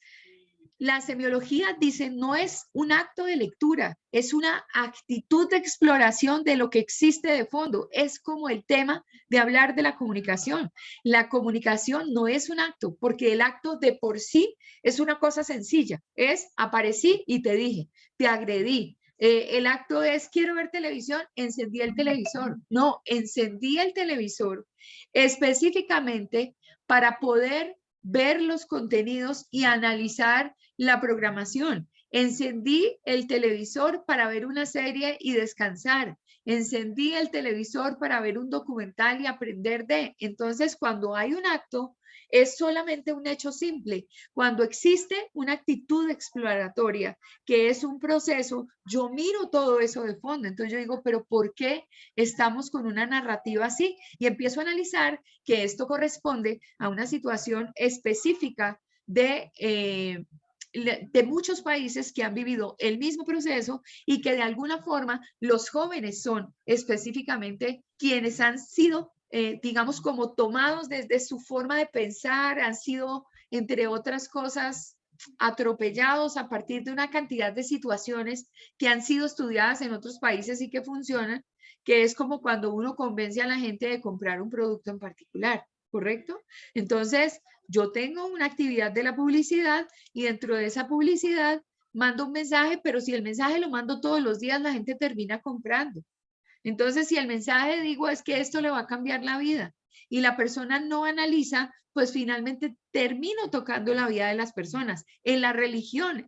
la semiología dice no es un acto de lectura, es una actitud de exploración de lo que existe de fondo. Es como el tema de hablar de la comunicación. La comunicación no es un acto, porque el acto de por sí es una cosa sencilla. Es aparecí y te dije, te agredí. El acto es quiero ver televisión, encendí el televisor. No, encendí el televisor específicamente para poder ver los contenidos y analizar la programación. Encendí el televisor para ver una serie y descansar. Encendí el televisor para ver un documental y aprender de. Entonces, cuando hay un acto, es solamente un hecho simple. Cuando existe una actitud exploratoria, que es un proceso, yo miro todo eso de fondo. Entonces yo digo, pero ¿por qué estamos con una narrativa así? Y empiezo a analizar que esto corresponde a una situación específica de muchos países que han vivido el mismo proceso y que de alguna forma los jóvenes son específicamente quienes han sido, digamos, como tomados desde su forma de pensar, han sido, entre otras cosas, atropellados a partir de una cantidad de situaciones que han sido estudiadas en otros países y que funcionan, que es como cuando uno convence a la gente de comprar un producto en particular, ¿correcto? Entonces, yo tengo una actividad de la publicidad y dentro de esa publicidad mando un mensaje, pero si el mensaje lo mando todos los días, la gente termina comprando. Entonces, si el mensaje digo es que esto le va a cambiar la vida y la persona no analiza, pues finalmente termino tocando la vida de las personas. En la religión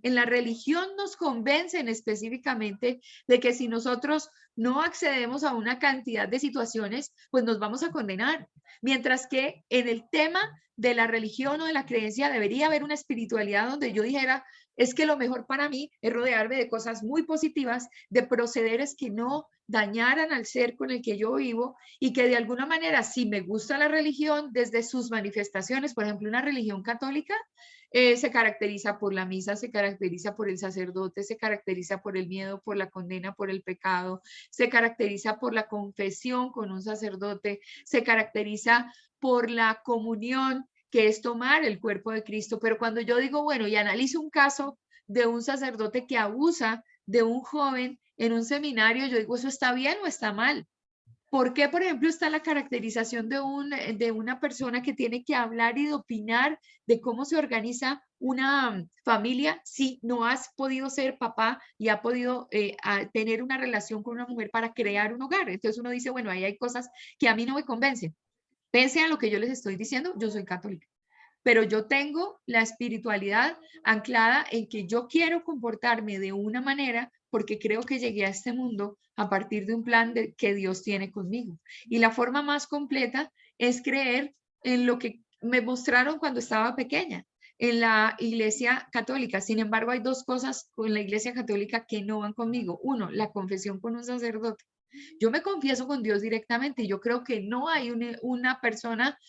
nos convencen específicamente de que si nosotros no accedemos a una cantidad de situaciones, pues nos vamos a condenar. Mientras que en el tema de la religión o de la creencia debería haber una espiritualidad donde yo dijera, es que lo mejor para mí es rodearme de cosas muy positivas, de procederes que no dañaran al ser con el que yo vivo y que de alguna manera, si me gusta la religión desde sus manifestaciones, por ejemplo, una religión católica, se caracteriza por la misa, se caracteriza por el sacerdote, se caracteriza por el miedo, por la condena, por el pecado, se caracteriza por la confesión con un sacerdote, se caracteriza por la comunión, que es tomar el cuerpo de Cristo. Pero cuando yo digo, bueno, y analizo un caso de un sacerdote que abusa de un joven en un seminario, yo digo, ¿eso está bien o está mal? ¿Por qué, por ejemplo, está la caracterización de una persona que tiene que hablar y de opinar de cómo se organiza una familia si no has podido ser papá y ha podido tener una relación con una mujer para crear un hogar? Entonces uno dice, bueno, ahí hay cosas que a mí no me convencen. Pese a lo que yo les estoy diciendo, yo soy católica. Pero yo tengo la espiritualidad anclada en que yo quiero comportarme de una manera porque creo que llegué a este mundo a partir de un plan que Dios tiene conmigo. Y la forma más completa es creer en lo que me mostraron cuando estaba pequeña en la iglesia católica. Sin embargo, hay dos cosas con la iglesia católica que no van conmigo. Uno, la confesión con un sacerdote. Yo me confieso con Dios directamente y yo creo que no hay una persona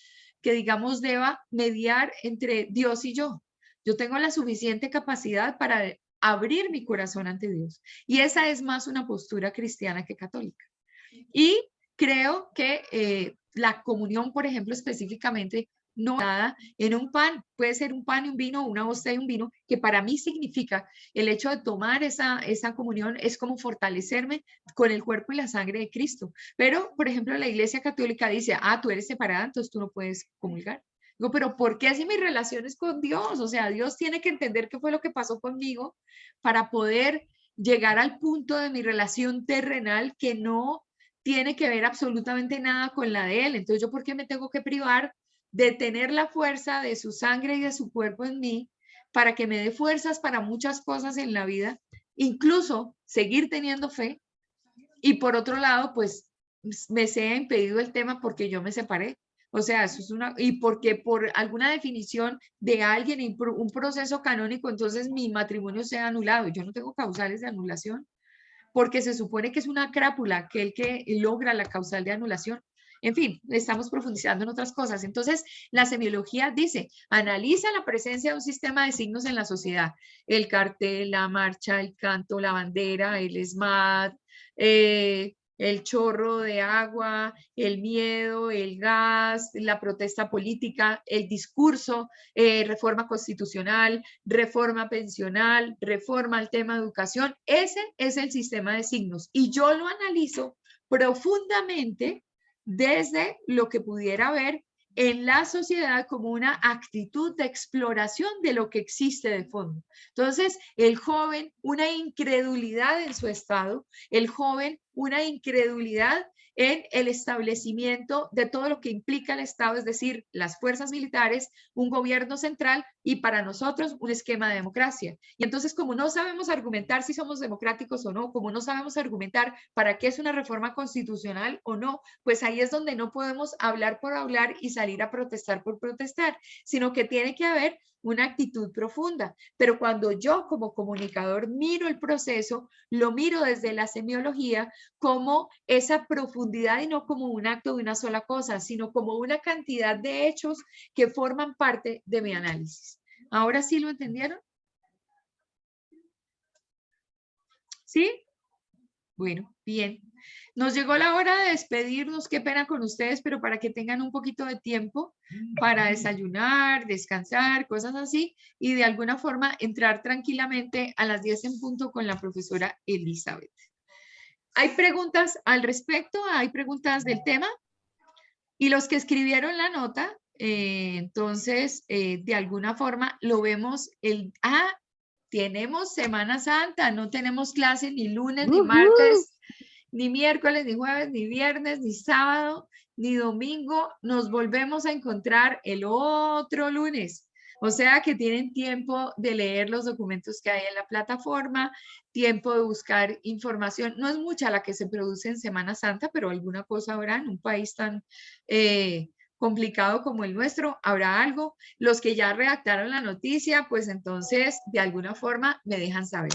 que, digamos, deba mediar entre Dios y yo. Yo tengo la suficiente capacidad para abrir mi corazón ante Dios. Y esa es más una postura cristiana que católica. Y creo que la comunión, por ejemplo, específicamente, no nada en un pan, puede ser un pan y un vino, una hostia y un vino, que para mí significa el hecho de tomar esa comunión es como fortalecerme con el cuerpo y la sangre de Cristo. Pero, por ejemplo, la Iglesia Católica dice, tú eres separada, entonces tú no puedes comulgar. Digo, pero ¿por qué así mis relaciones con Dios? O sea, Dios tiene que entender qué fue lo que pasó conmigo para poder llegar al punto de mi relación terrenal que no tiene que ver absolutamente nada con la de Él. Entonces, ¿yo por qué me tengo que privar de tener la fuerza de su sangre y de su cuerpo en mí para que me dé fuerzas para muchas cosas en la vida, incluso seguir teniendo fe? Y por otro lado, pues me sea impedido el tema porque yo me separé. O sea, eso es y porque por alguna definición de alguien, un proceso canónico, entonces mi matrimonio sea anulado. Yo no tengo causales de anulación, porque se supone que es una crápula aquel que logra la causal de anulación. En fin, estamos profundizando en otras cosas. Entonces, la semiología dice, analiza la presencia de un sistema de signos en la sociedad. El cartel, la marcha, el canto, la bandera, el SMAD, el chorro de agua, el miedo, el gas, la protesta política, el discurso, reforma constitucional, reforma pensional, reforma al tema de educación. Ese es el sistema de signos y yo lo analizo profundamente desde lo que pudiera ver en la sociedad como una actitud de exploración de lo que existe de fondo. Entonces, el joven, una incredulidad en su estado, el joven, una incredulidad en el establecimiento de todo lo que implica el Estado, es decir, las fuerzas militares, un gobierno central y para nosotros un esquema de democracia. Y entonces, como no sabemos argumentar si somos democráticos o no, como no sabemos argumentar para qué es una reforma constitucional o no, pues ahí es donde no podemos hablar por hablar y salir a protestar por protestar, sino que tiene que haber una actitud profunda. Pero cuando yo como comunicador miro el proceso, lo miro desde la semiología como esa profundidad y no como un acto de una sola cosa, sino como una cantidad de hechos que forman parte de mi análisis. ¿Ahora sí lo entendieron? ¿Sí? Bueno, bien. Nos llegó la hora de despedirnos, qué pena con ustedes, pero para que tengan un poquito de tiempo para desayunar, descansar, cosas así, y de alguna forma entrar tranquilamente a las 10 en punto con la profesora Elizabeth. ¿Hay preguntas al respecto? ¿Hay preguntas del tema? Y los que escribieron la nota, entonces, de alguna forma lo vemos tenemos Semana Santa, no tenemos clase ni lunes, ni martes, ni miércoles, ni jueves, ni viernes, ni sábado, ni domingo. Nos volvemos a encontrar el otro lunes. O sea que tienen tiempo de leer los documentos que hay en la plataforma, tiempo de buscar información. No es mucha la que se produce en Semana Santa, pero alguna cosa habrá en un país tan complicado como el nuestro, habrá algo. Los que ya redactaron la noticia, pues entonces de alguna forma me dejan saber.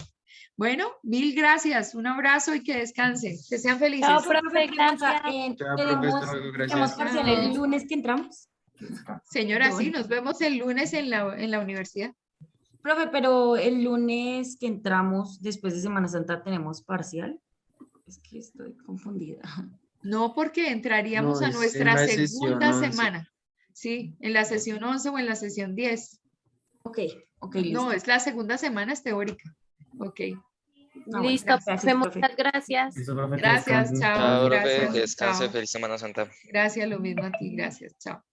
Bueno, mil gracias, un abrazo y que descansen, que sean felices. Chao, Profe, profe, pregunta, gracias. Chao, ¿tenemos, profe, hasta luego, tenemos gracias. parcial el lunes que entramos? Señora, sí, nos vemos el lunes en la universidad. Profe, pero el lunes que entramos después de Semana Santa tenemos parcial. Es que estoy confundida. No, porque entraríamos No, a es en nuestra la sesión segunda 11. semana. Sí, en la sesión 11 o en la sesión 10. Ok, listo. No, es la segunda semana, es teórica. Ok. bueno, Listo, gracias, profe, profe. muchas gracias. Listo, profe, que Gracias, descansen. chao. Chao, profe, Gracias, que descanse, chao. feliz Semana Santa. Gracias, lo mismo a ti, gracias, chao.